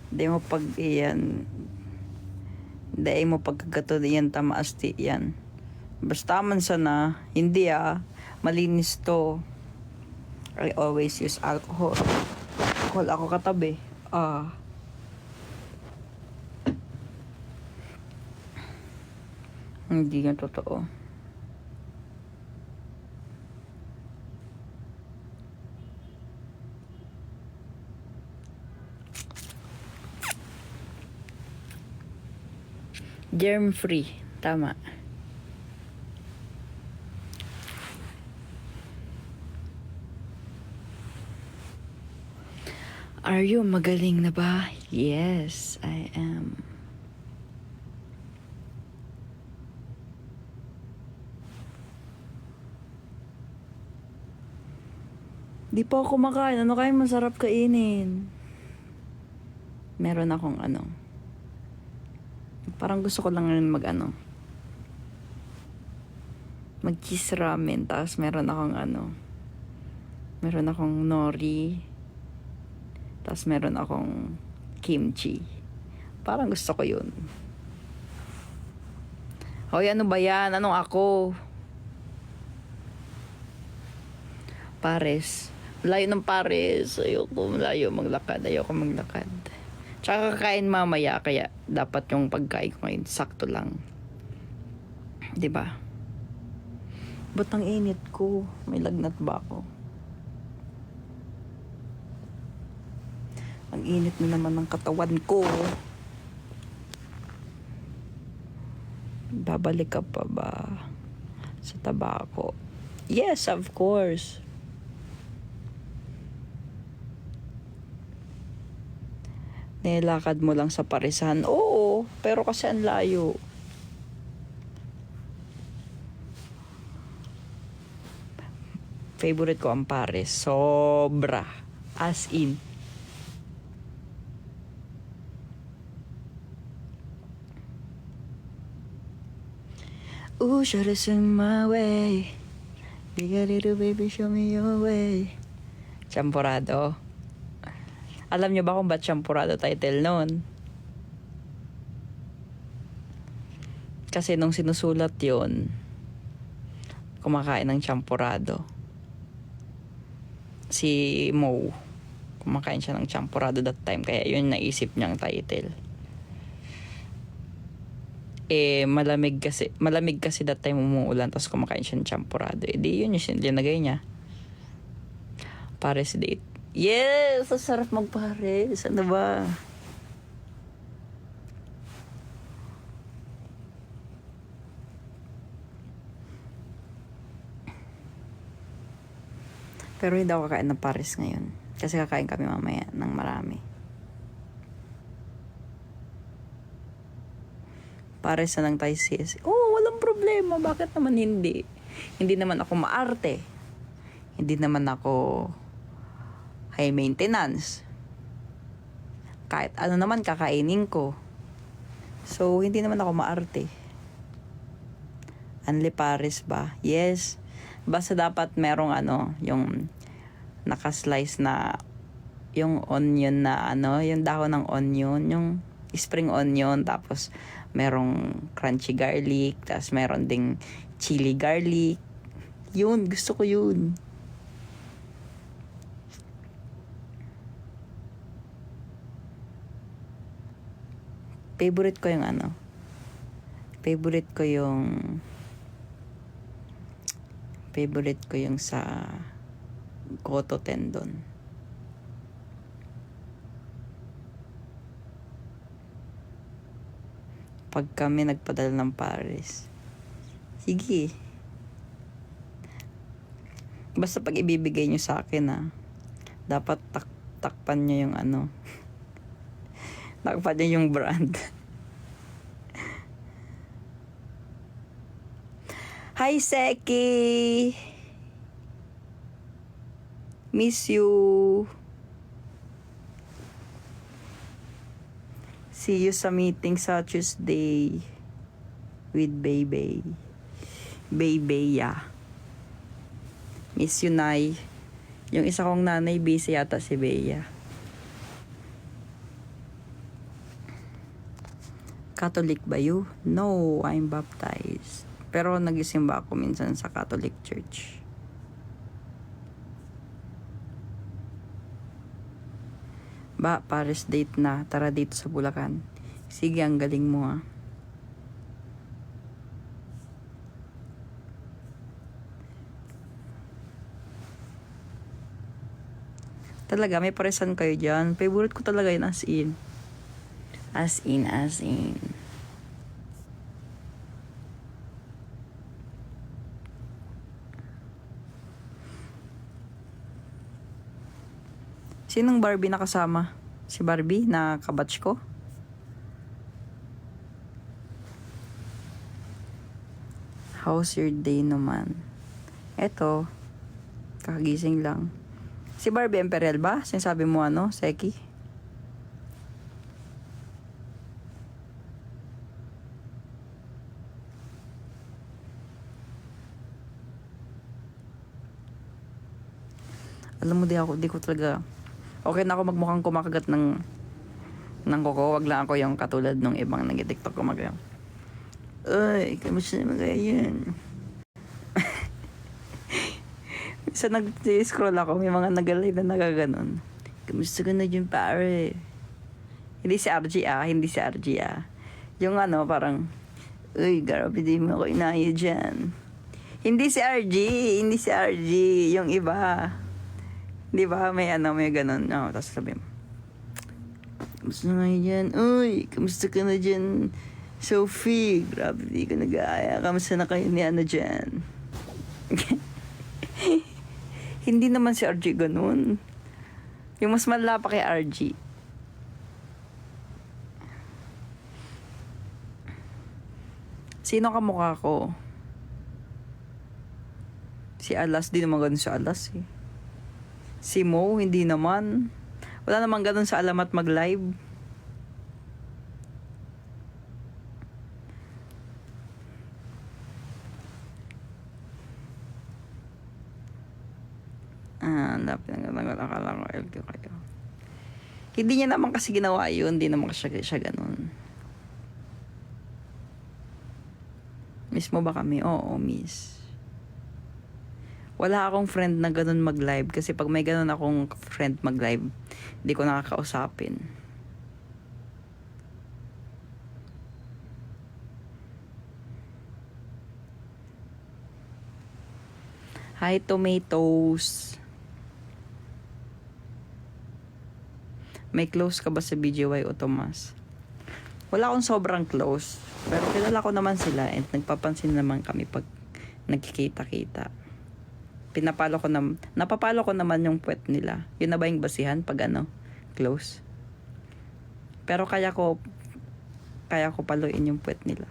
Hindi mo pag iyan. Hindi mo pagkagato yan, tamaasti yan. Basta man sana, hindi malinis to. I always use alcohol. Alcohol ako katabi. Hindi nga totoo. Germ free. Tama. Are you magaling na ba? Yes, I am. Di pa ako kumakain. Ano kaya masarap kainin? Meron akong parang gusto ko lang rin mag cheese ramen. Tapos meron akong nori. Tapos meron akong kimchi. Parang gusto ko yun. Hoy, ano ba yan? Anong ako? Pares. Layo ng Pares. Ayoko maglakad. Tsaka kakain mamaya. Kaya dapat yung pagkain ko ngayon sakto lang. Diba? Ba't ang init ko? May lagnat ba ako? Ang init na naman ng katawan ko. Babalik ka pa ba sa tabako? Yes, of course. Nilakad mo lang sa Parisan. Oo, pero kasi ang layo. Favorite ko ang Paris. Sobra. As in. Ooh, should have seen my way. Big a little baby, show me your way. Champorado. Alam niyo ba kung ba't Champurrado title noon? Kasi nung sinusulat yon, kumakain ng Champurrado. Si Mo, kumakain siya ng Champurrado that time, kaya yun naisip niyang title. Malamig kasi that time umuulan, tapos kumakain siya ng Champurrado. Di yun yung linagay niya. Paris date. Yes! Ang sarap mag-Paris. Ano ba? Pero hindi ako kakain ng Paris ngayon. Kasi kakain kami mamaya ng marami. Paris na lang tayo sis. Walang problema. Bakit naman hindi? Hindi naman ako maarte. Hindi naman ako high maintenance. Kahit ano naman kakainin ko. So, hindi naman ako maarte. Only Paris ba? Yes. Basta dapat merong yung nakaslice na yung onion na yung dahon ng onion, yung spring onion, tapos merong crunchy garlic, tapos meron ding chili garlic. Yun, gusto ko yun. Favorite ko yung favorite ko yung sa Goto tendon. Pag kami nagpadala ng Paris, sige. Basta pag ibibigay nyo sa akin dapat takpan nyo yung takpan nyo yung brand. Hi, Seki! Miss you! See you sa meeting sa Tuesday with Bebe. Bebe. Miss you, Nay. Yung isa kong nanay, busy yata si Bea. Catholic ba you? No, I'm baptized. Pero nagisimba ako minsan sa Catholic Church. Paris date na. Tara dito sa Bulacan. Sige, ang galing mo Talaga, may paresan kayo dyan. Favorite ko talaga yun, as in. As in. Sinong Barbie nakasama? Si Barbie na kabatch ko? How's your day naman? Eto, kakagising lang. Si Barbie Imperial ba? Sinasabi mo Seki? Alam mo, di ko talaga okay na ako magmukhang kumakagat ng kuko. Wag lang ako yung katulad nung ibang nag-tiktok kumagayon. Ay, kamusta naman kaya yan? Sa nag-scroll ako, may mga nag-live na nagaganon. Kamusta ka na dyan, pare? Hindi si RG Yung parang, uy, grabe, di mo ako inaya dyan. Hindi si RG. Yung iba. Di ba? May ganon. Tapos sabi mo, kamusta na dyan? Uy, kamusta ka na dyan? Sophie, grabe, di ka nag-aaya. Kamusta na kayo ni dyan? Hindi naman si RG ganun. Yung mas malala pa kay RG. Sino kamukha ko? Si Alas, di naman ganun si Alas eh. Si Mo, hindi naman. Wala naman ganun sa alamat mag-live. Dapat akala ko LQ kayo. Hindi niya naman kasi ginawa yun. Hindi naman siya ganun. Miss mo ba kami? Oo, miss. Wala akong friend na ganun mag-live. Kasi pag may ganun akong friend mag-live, hindi ko nakakausapin. Hi, tomatoes. May close ka ba sa BGY o Tomas? Wala akong sobrang close. Pero kilala ko naman sila and nagpapansin naman kami pag nagkikita-kita. Napapalo ko naman yung puwet nila. Yun na ba yung basihan pag close? Pero kaya ko paluin yung puwet nila.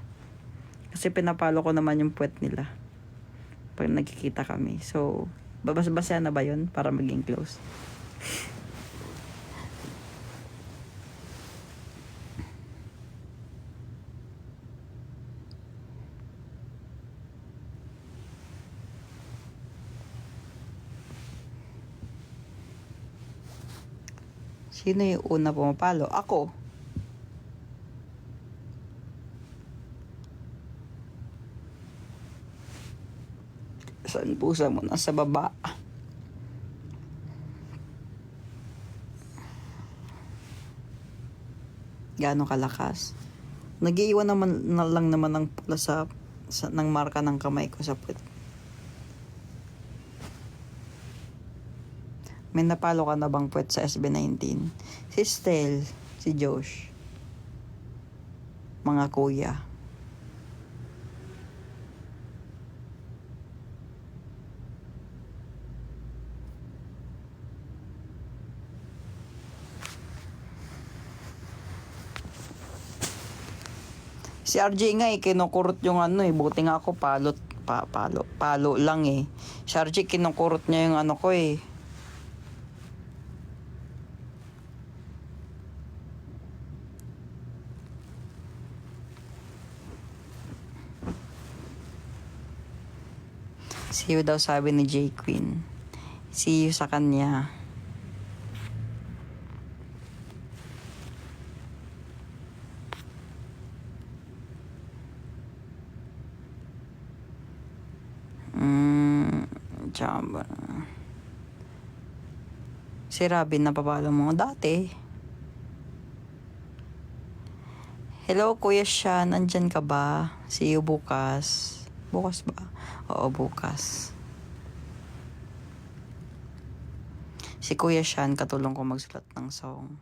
Kasi pinapalo ko naman yung puwet nila pag nagkikita kami. So, babas-basahan na ba yun para maging close? Sino yung una pumapalo? Ako. Saan pusa mo? Nasa baba. Gaano kalakas? Nag-iiwan naman na lang naman ng pula ng marka ng kamay ko sa puwet. May napalo ka na bang puwet sa SB19? Si Stel, si Josh. Mga kuya. Si RJ nga kinukurot yung buti nga ako palo lang eh. Si RJ kinukurot niya yung ko eh. See you daw sabi ni J Queen. See you sa kanya. Chamba. Si Robin napapalo mo dati. Hello Kuya Sean, nandyan ka ba? See you bukas. Bukas ba? Oo, bukas. Si Kuya Sean, katulong ko magsulat ng song.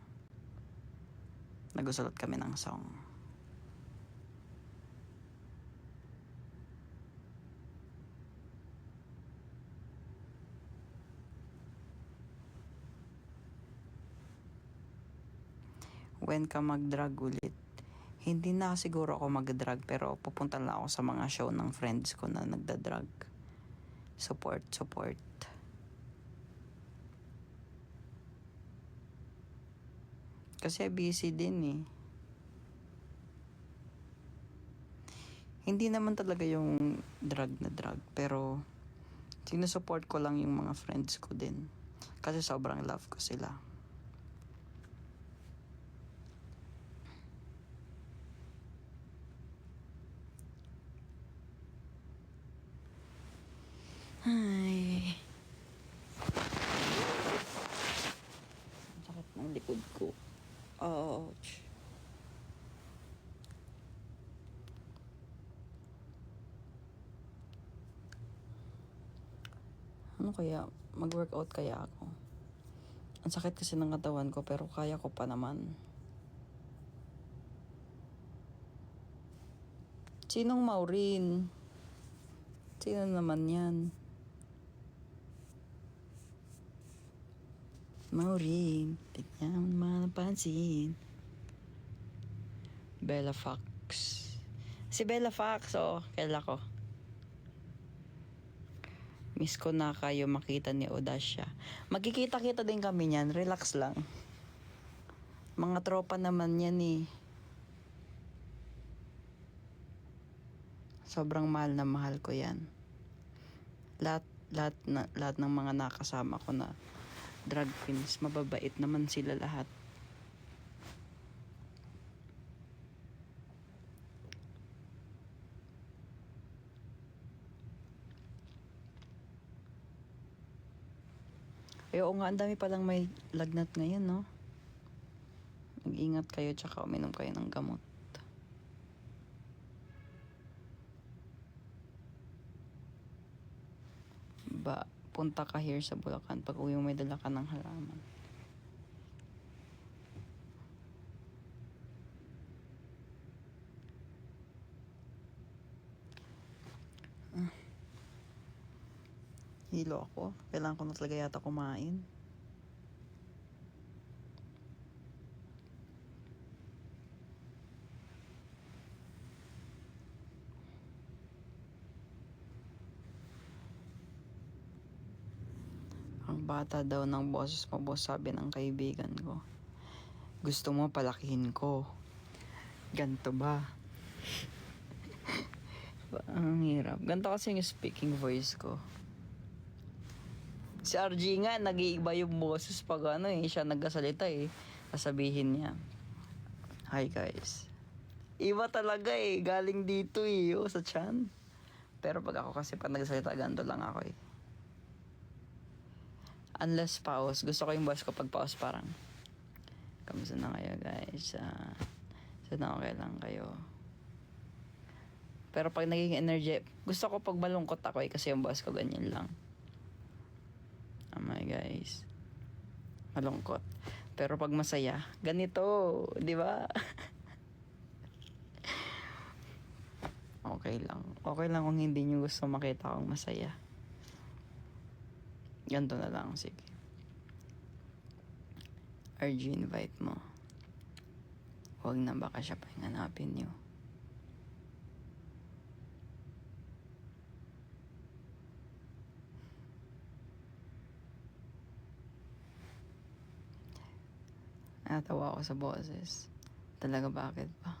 Nagsusulat kami ng song. When ka mag-drag ulit? Hindi na siguro ako mag-drag pero pupunta lang ako sa mga show ng friends ko na nagda-drag. Support. Kasi busy din eh. Hindi naman talaga yung drag na drag pero sinusupport ko lang yung mga friends ko din. Kasi sobrang love ko sila. Ay. Ang sakit ng likod ko. Ouch. Ano kaya? Mag-workout kaya ako? Ang sakit kasi ng katawan ko pero kaya ko pa naman. Sinong Maureen? Sino naman yan? Maureen, tignan mo napansin. Bella Fox. Si Bella Fox, kaila ko. Miss ko na kayo makita ni Odasha. Magkikita-kita din kami niyan, relax lang. Mga tropa naman yan eh. Sobrang mahal na mahal ko yan. Lahat ng mga nakasama ko na drag queens, mababait naman sila lahat. Eh, oo nga, ang dami palang may lagnat ngayon, no? Mag-ingat kayo, tsaka uminom kayo ng gamot. Ba, punta ka here sa Bulacan pag uwi mo may dala ka ng halaman. Hilo ako. Kailangan ko na talaga yata kumain. Ang bata daw ng boses mo, boss, sabi ng kaibigan ko. Gusto mo palakihin ko. Ganto ba? Ang hirap. Ganto kasi yung speaking voice ko. Si RG nga, nag-iiba yung boses pag siya nagkasalita sasabihin niya, "Hi guys." Iba talaga galing dito sa chan. Pero pag ako kasi pag nagsalita, ganito lang ako Unless pause, gusto ko yung boss ko pag pause parang, "Kamusta na kayo guys? Sana okay lang kayo." Pero pag naging energy, gusto ko pag malungkot ako kasi yung boss ko ganyan lang. Oh my guys. Malungkot. Pero pag masaya, ganito, di ba? Okay lang. Okay lang kung hindi nyo gusto makita akong masaya. Ganito na lang, sige. RG, invite mo. Huwag na, baka siya pa yung hanapin nyo. Natawa ako sa boses. Talaga, bakit ba?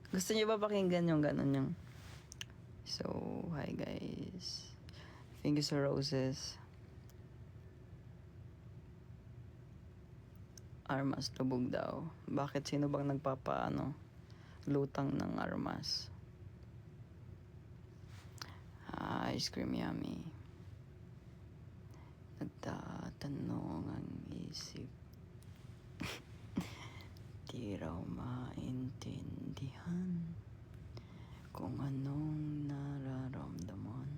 Gusto niyo ba pakinggan yung ganun yung... So, hi guys. Thank you sa roses. Armas lubog daw. Bakit? Sino bang lutang ng armas? Ice cream yummy. Nagtatanong ang isip. Di raw maintindihan kung anong nararamdaman.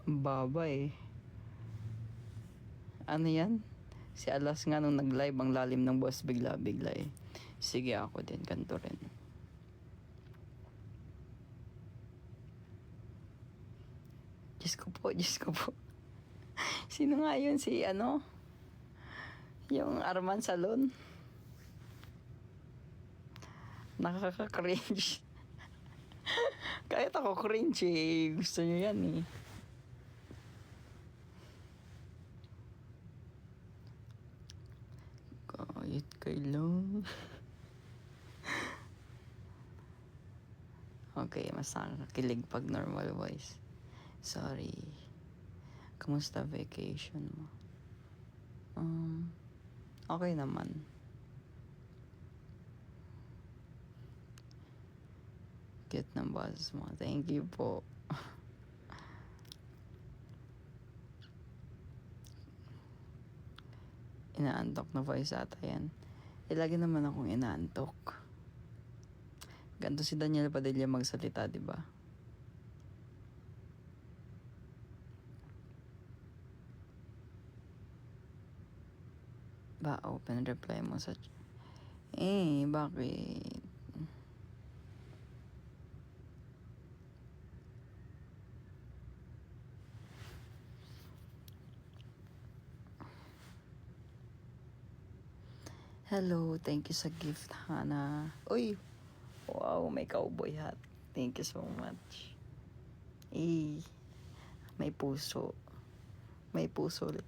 Baba Ano yan? Si Alas nga nung nag-live, ang lalim ng boss bigla-bigla Sige, ako din, kanto rin. Diyos ko po. Sino nga yun? Si yung Arman Salon? Nakaka-cringe. Kahit ako cringe gusto nyo yan Kahit kailan. Okay, mas nakakilig pag normal voice. Sorry. Kamusta vacation mo? Okay naman. Cute ng boses mo. Thank you po. Inaantok na voice ata yan. Lagi naman akong inaantok. Ganto si Daniel Padilla magsalita, di ba? Open reply mo sa... bakit? Hello, thank you sa gift, Hana. Uy! Wow, may cowboy hat. Thank you so much. May puso. May puso ulit.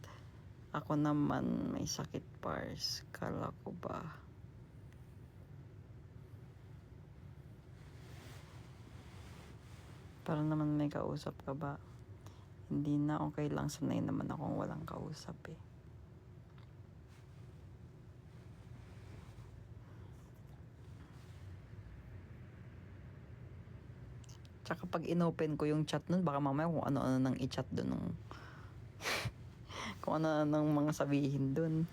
Ako naman may sakit pars. Kala ko ba? Para naman may kausap ka ba? Hindi na, okay lang. Sanay naman akong walang kausap eh. Tsaka pag inopen ko yung chat nun, baka mamaya kung ano-ano nang i-chat dun nung kung ano nang mga sabihin dun.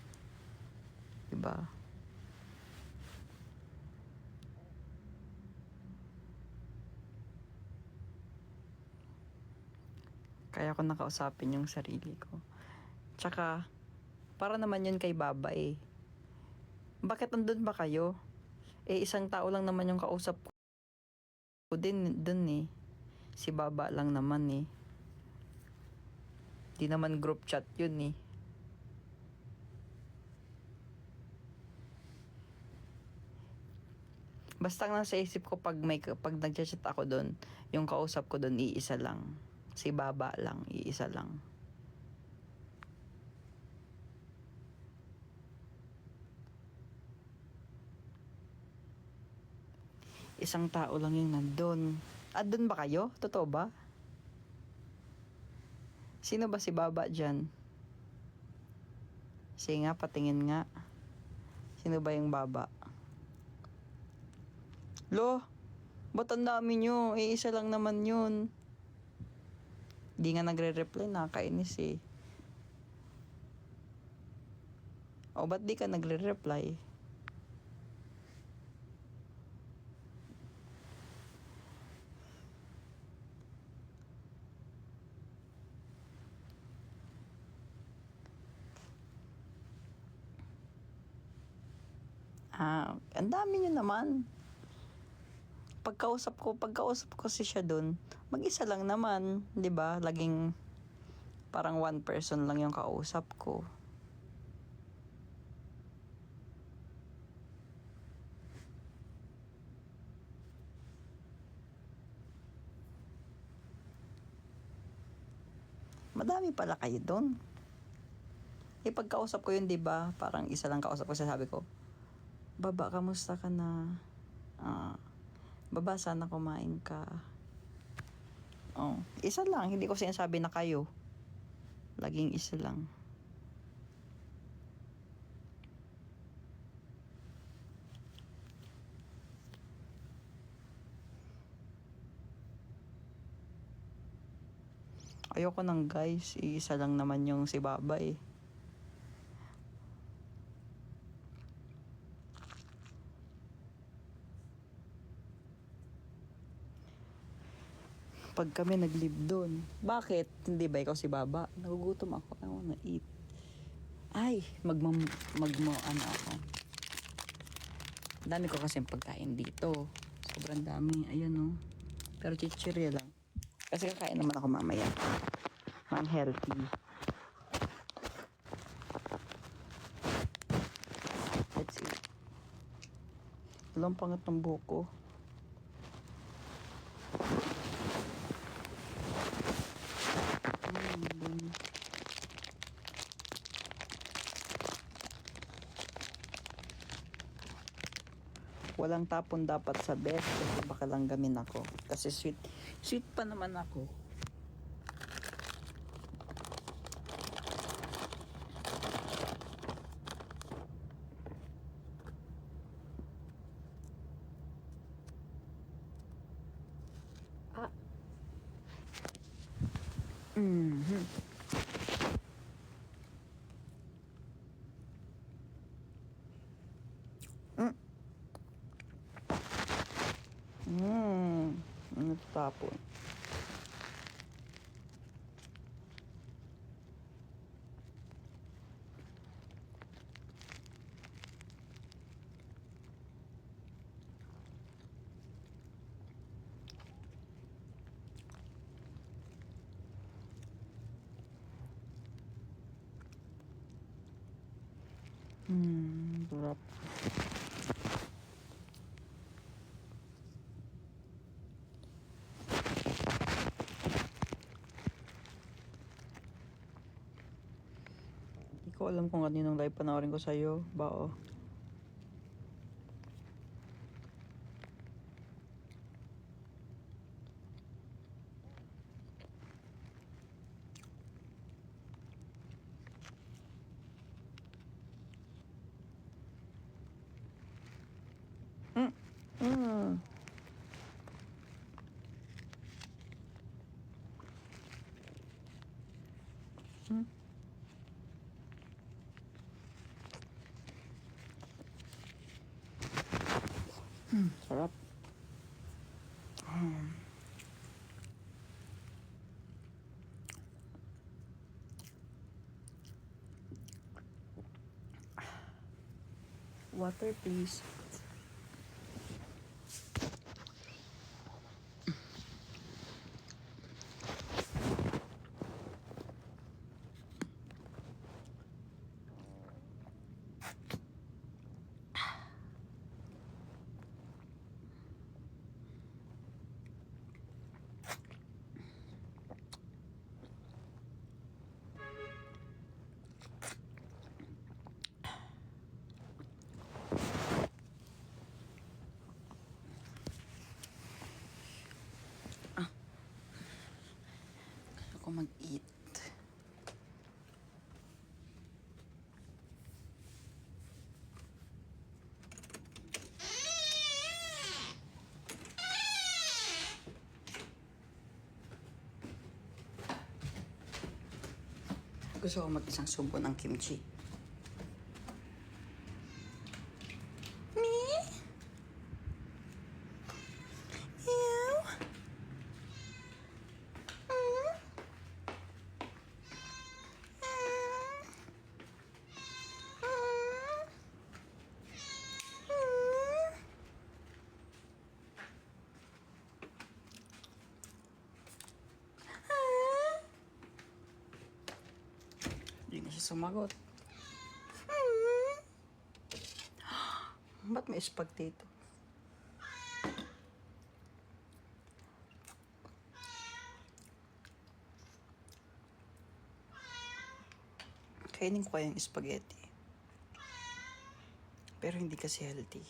Diba? Kaya ko nakausapin yung sarili ko. Tsaka, para naman yun kay Baba eh. Bakit andun ba kayo? Eh, isang tao lang naman yung kausap ko din dun eh. Si Baba lang naman eh. Di naman group chat yun eh. Basta nasa isip ko pag nagchat ako doon, yung kausap ko doon iisa lang. Si Baba lang, iisa lang. Isang tao lang yung nandun. Doon ba kayo? Totoo ba? Sino ba si Baba dyan? Sige nga, patingin nga. Sino ba yung Baba? Lo, ba't ang dami nyo? Isa lang naman yun. Di nga nagre-reply, nakakainis eh. O ba't di ka nagre-reply? Ang dami nyo naman. Pagkausap ko si siya doon, mag-isa lang naman, 'di ba? Laging parang one person lang yung kausap ko. Madami pala kayo doon. Pagkausap ko yun, 'di ba? Parang isa lang kausap ko, sabi ko, Baba, kamusta ka na? Baba, sana kumain ka. Isa lang, hindi ko sinasabi na kayo. Laging isa lang. Ayoko nang guys, isa lang naman yung si Baba eh. Pag kami nag-live doon. Bakit? Hindi ba ikaw si Baba? Nagugutom ako. I wanna eat. Ay, ano ako. Dami ko kasi pagkain dito. Sobrang dami. Ayan oh. Pero chichirya lang. Kasi kakain naman ako mamaya. Unhealthy. Let's eat. Walang pangat ng buko. Walang tapon dapat sa bed kasi baka langgamin ako. Kasi sweet pa naman ako. Ano tapon? Sarap. Hindi ko alam kung kaninong live panoorin ko sa'yo. Bao. Mm. Mm. Sarap. Water, please. Ako mag-eat. Gusto ko mag-isang subo ng kimchi. Me? You? Mm? Mm? Mm? Ah? Hindi na siya sumagot. Ba't may spag dito? Kainin ko kayang spaghetti. Pero hindi kasi healthy.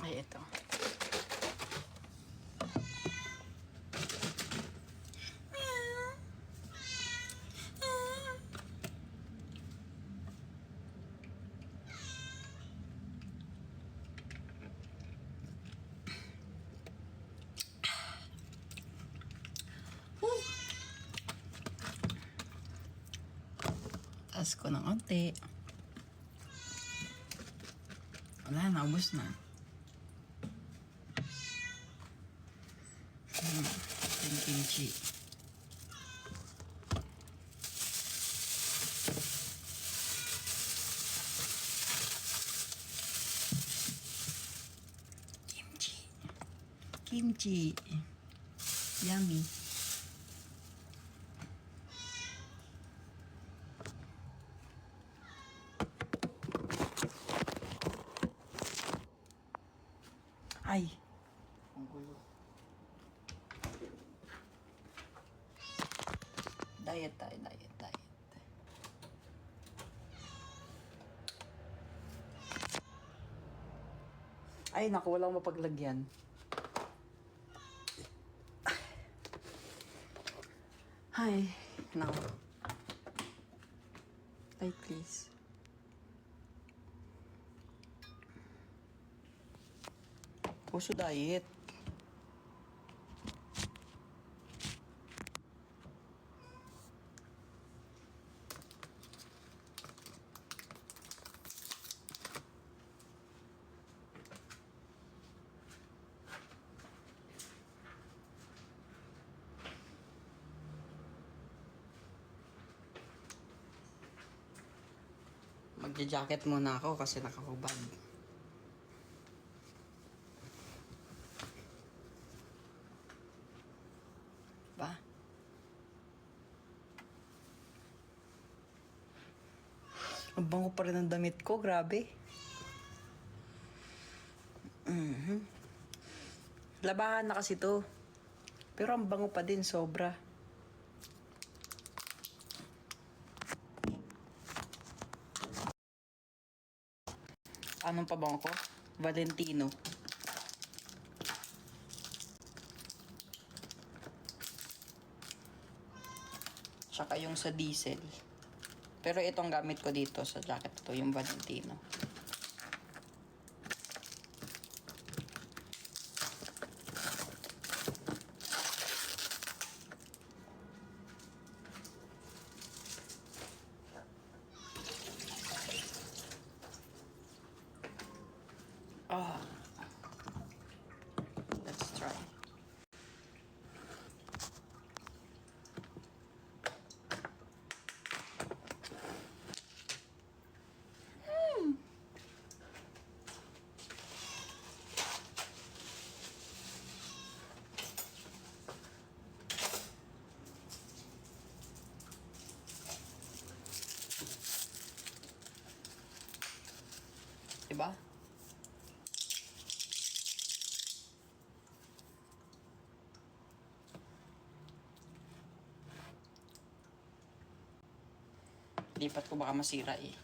Ay, ito. Taas ko ng konti. Wala na, ubos na. Yung kimchi. Kimchi. Kimchi. Yummy. Ay. Ang gulo. Diet tayo, diet. Ay, naku, walang mapaglagyan. Ay, naku. Light, please. Puso diet. Magja-jacket muna ako kasi nakahubad. Ba? Ang bango pa rin ang damit ko, grabe. Labahan na kasi to. Pero ang bango pa din, sobra. Anong pabango ko? Valentino. Tsaka yung sa diesel. Pero itong gamit ko dito sa jacket ito, yung Valentino. Let's try. Diba? Lipat ko baka masira eh.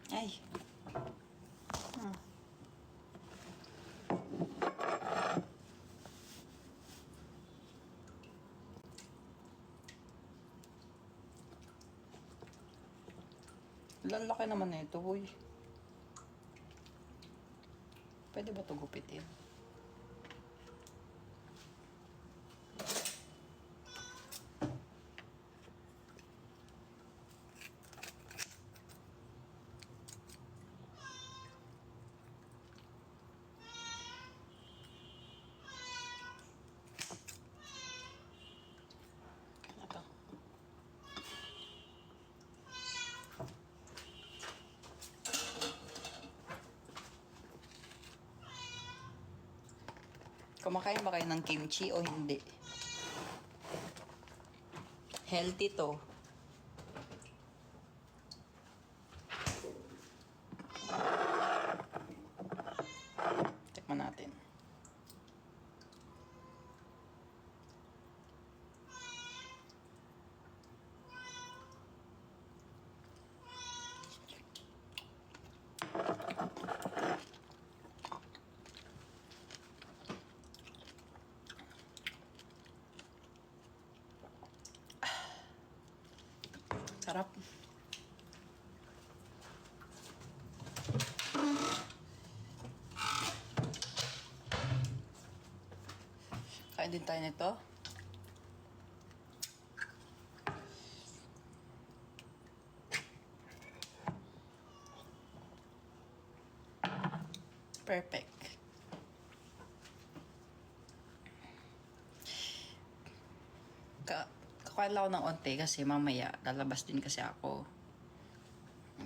Ay. Ang laki naman na ito, boy. Pwede ba ito gupitin? Ito. Kumakain ba kayo ng kimchi o hindi? Healthy to. Tikman natin. Sarap. Kain din tayo nito. Perfect. Kakain lang ako ng onte kasi mamaya lalabas din kasi ako.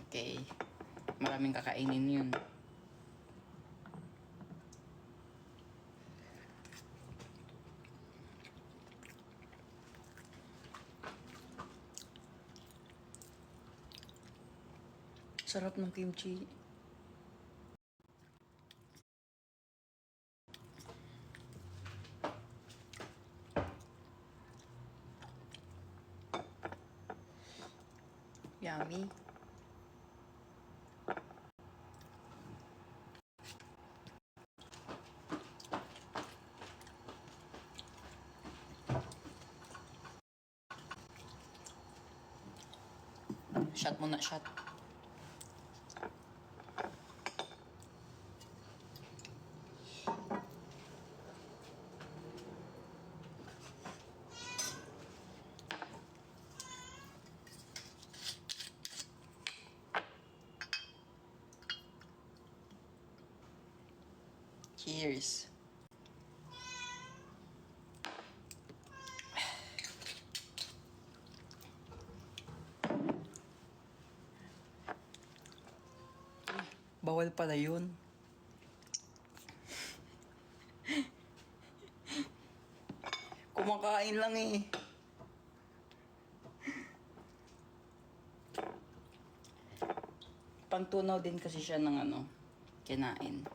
Okay. Maraming kakainin yun. Sarap ng kimchi. Yummy. Shot muna, shot. Cheers. Bawal pala yun. Kumakain lang eh. Pangtunaw din kasi siya ng kinain.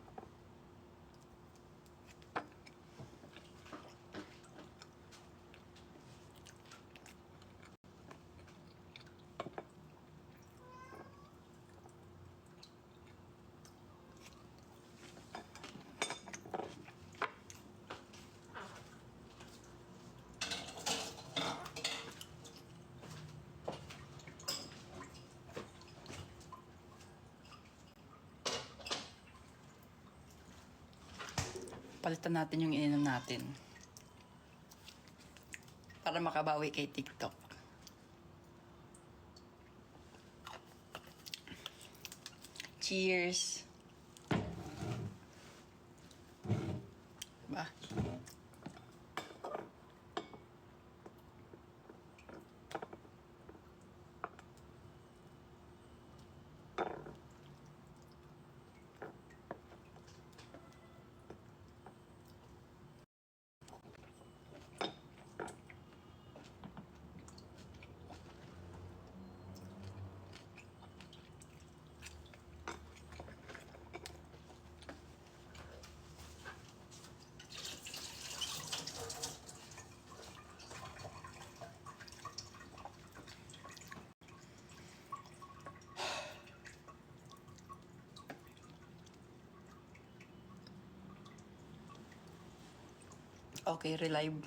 Papalitan natin yung ininom natin. Para makabawi kay TikTok. Cheers! Ba? Okay, relive.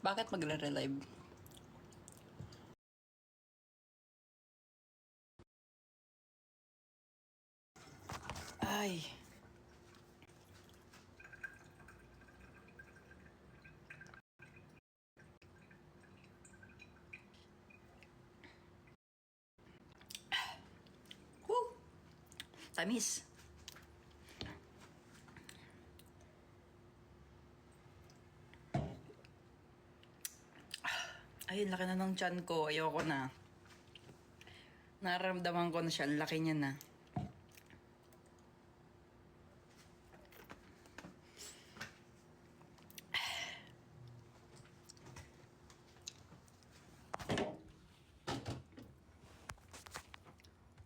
Bakit magre-relive? Ay. Woo! Tamis. Ay, laki na ng tiyan ko. Ayoko na. Nararamdaman ko na siya. Ang laki niya na.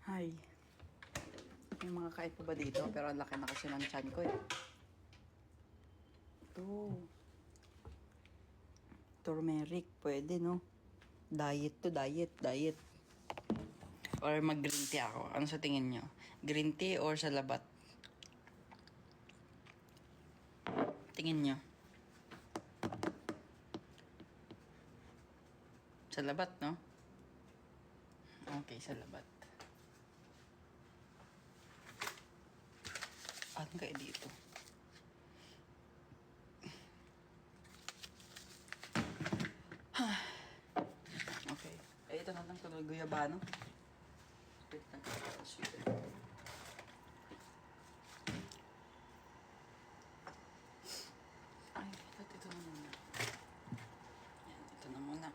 Ay. May mga kahit pa ba dito? Pero ang laki na kasi ng tiyan ko eh. Ito. Turmeric. Pwede, no? Diet to, diet. Or mag-green tea ako. Ano sa tingin nyo? Green tea or sa labat? Tingin nyo? Sa labat, no? Okay, sa labat. Ano kaya dito? Okay. Eh, ito na lang tuloy guyabano. Wait lang. Sweet. Ay, ito na muna. Yan, ito na muna.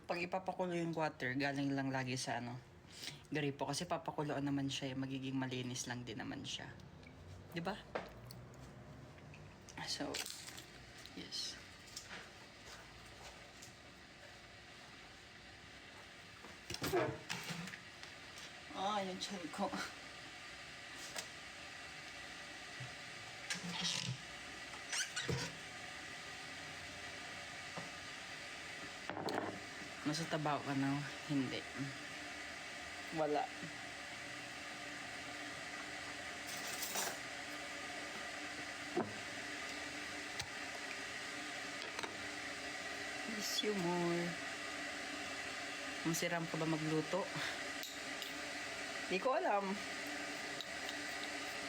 Pag ipapakulo yung water, galing lang lagi sa gripo. Kasi papakuloan naman siya, magiging malinis lang din naman siya. Diba? So, yes. Yung tiyan ko. Nasa tabaw ka na? Hindi. Wala. Miss you more. Masiram ka ba magluto? Di ko alam.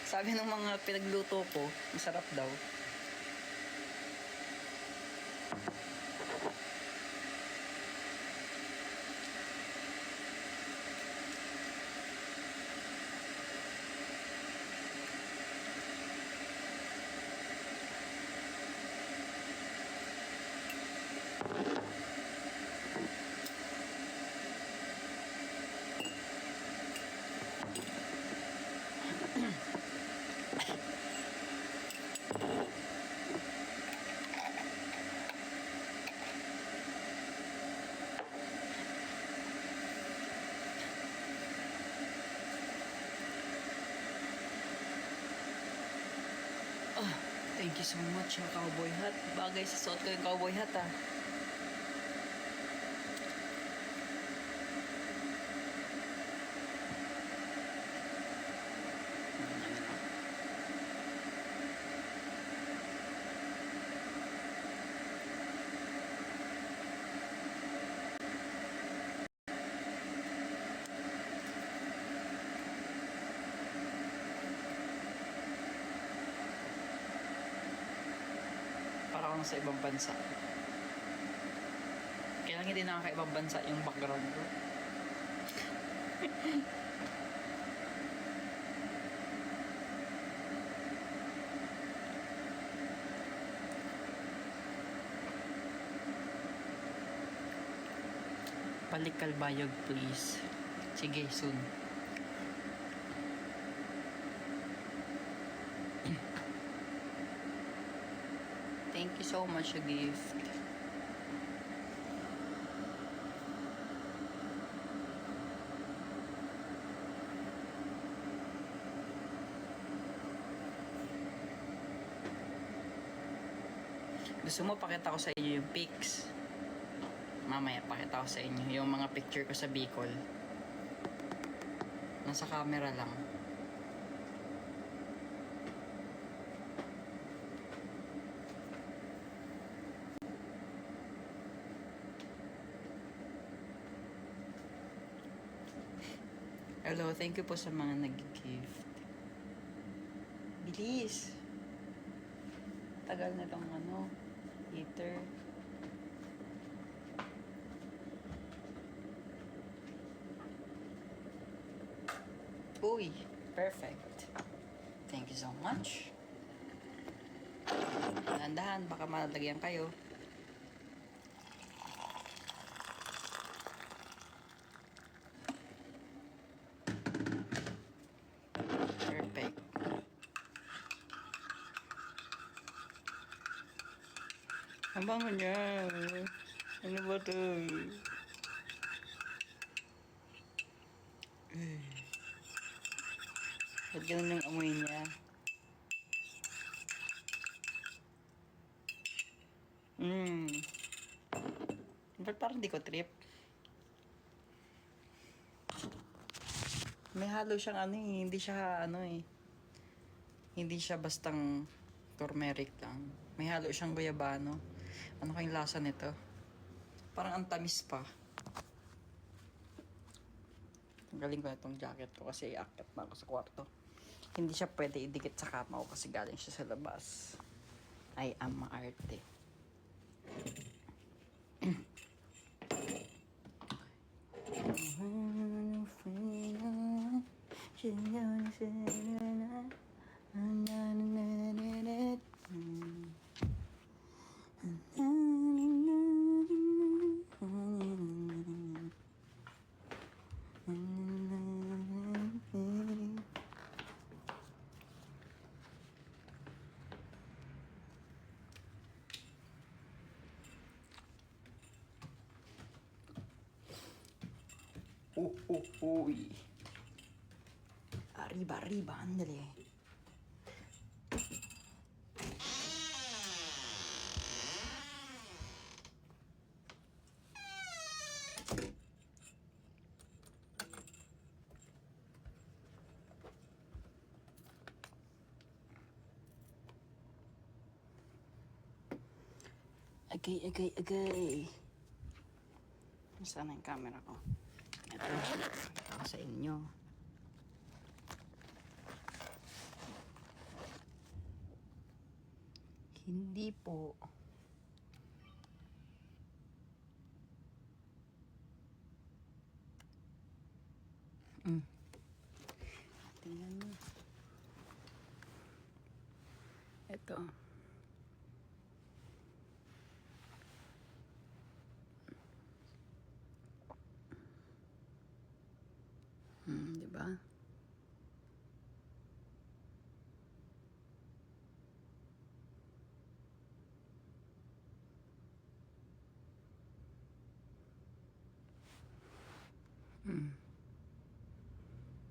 Sabi ng mga pinagluto ko, masarap daw. Thank you so much, cowboy hat. Bagay sa suot ko yung cowboy hat, ah. Para akong sa ibang bansa. Kaya lang hindi nakaka-ibang bansa yung background ko. Palikal bayog, please. Sige, soon. Thank you so much, a gift. Gusto mo pakita ko sa inyo yung pics? Mamaya pakita ko sa inyo yung mga picture ko sa Bicol. Nasa camera lang. Hello, thank you po sa mga nag-gift. Bilis! Tagal na tong heater. Uy, perfect. Thank you so much. Dahan-dahan, baka malagyan kayo. Perfect. Ang bango niya. Ano ba ito? Ba't ganun yung amoy niya? Ba't parang di ko trip? May halo siyang hindi siya hindi siya bastang turmeric lang. May halo siyang guyabano. Ano kayong lasa nito? Parang ang tamis pa. Galing ko na itong jacket ko kasi iakyat na ako sa kwarto. Hindi siya pwede idikit sa kama ko kasi galing siya sa labas. I am maarte. Uy. Arriba, ándale. Agay. Saan na yung camera ko? Ito, ako sa inyo. Hindi po. Tingnan mo. Ito. Diba?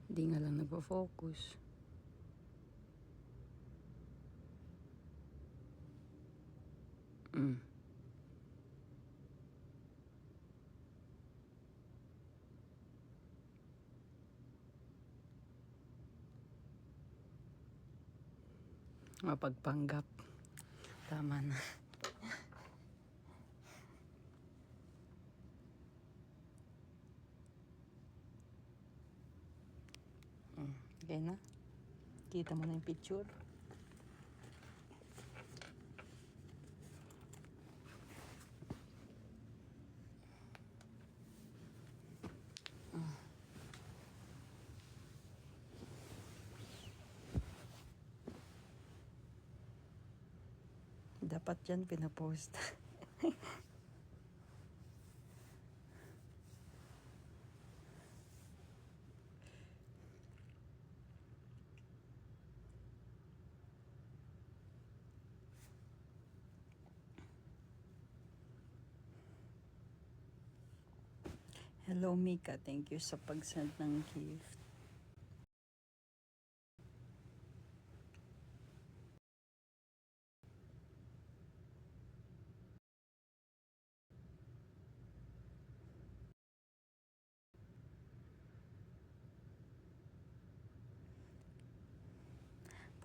Hindi nga lang nagpo-focus. Mm. Mapagpanggap. Tama na. Okay na. Kita mo na yung picture. Dapat yan pinapost. Hello Mika, thank you sa pag-send ng gift.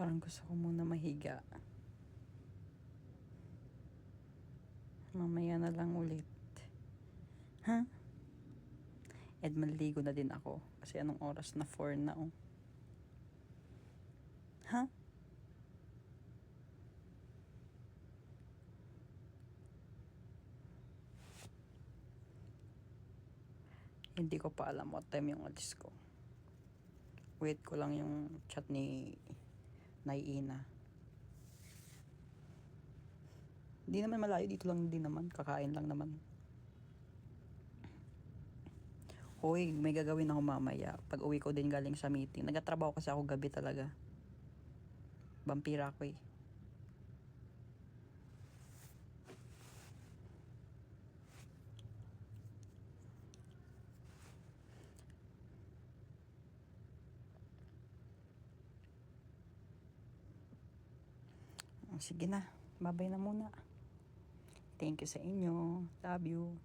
Parang gusto ko muna mahiga. Mamaya na lang ulit. Ha? Ed, maligo na din ako. Kasi anong oras na? 4 na oh. Ha? Hindi ko pa alam what time yung alis ko. Wait ko lang yung chat ni Naiina. Hindi naman malayo, dito lang din naman. Kakain lang naman. Hoy, may gagawin ako mamaya. Pag uwi ko din galing sa meeting. Nagtatrabaho kasi ako gabi talaga. Vampira ako eh. Sige na, babay na muna. Thank you sa inyo. Love you.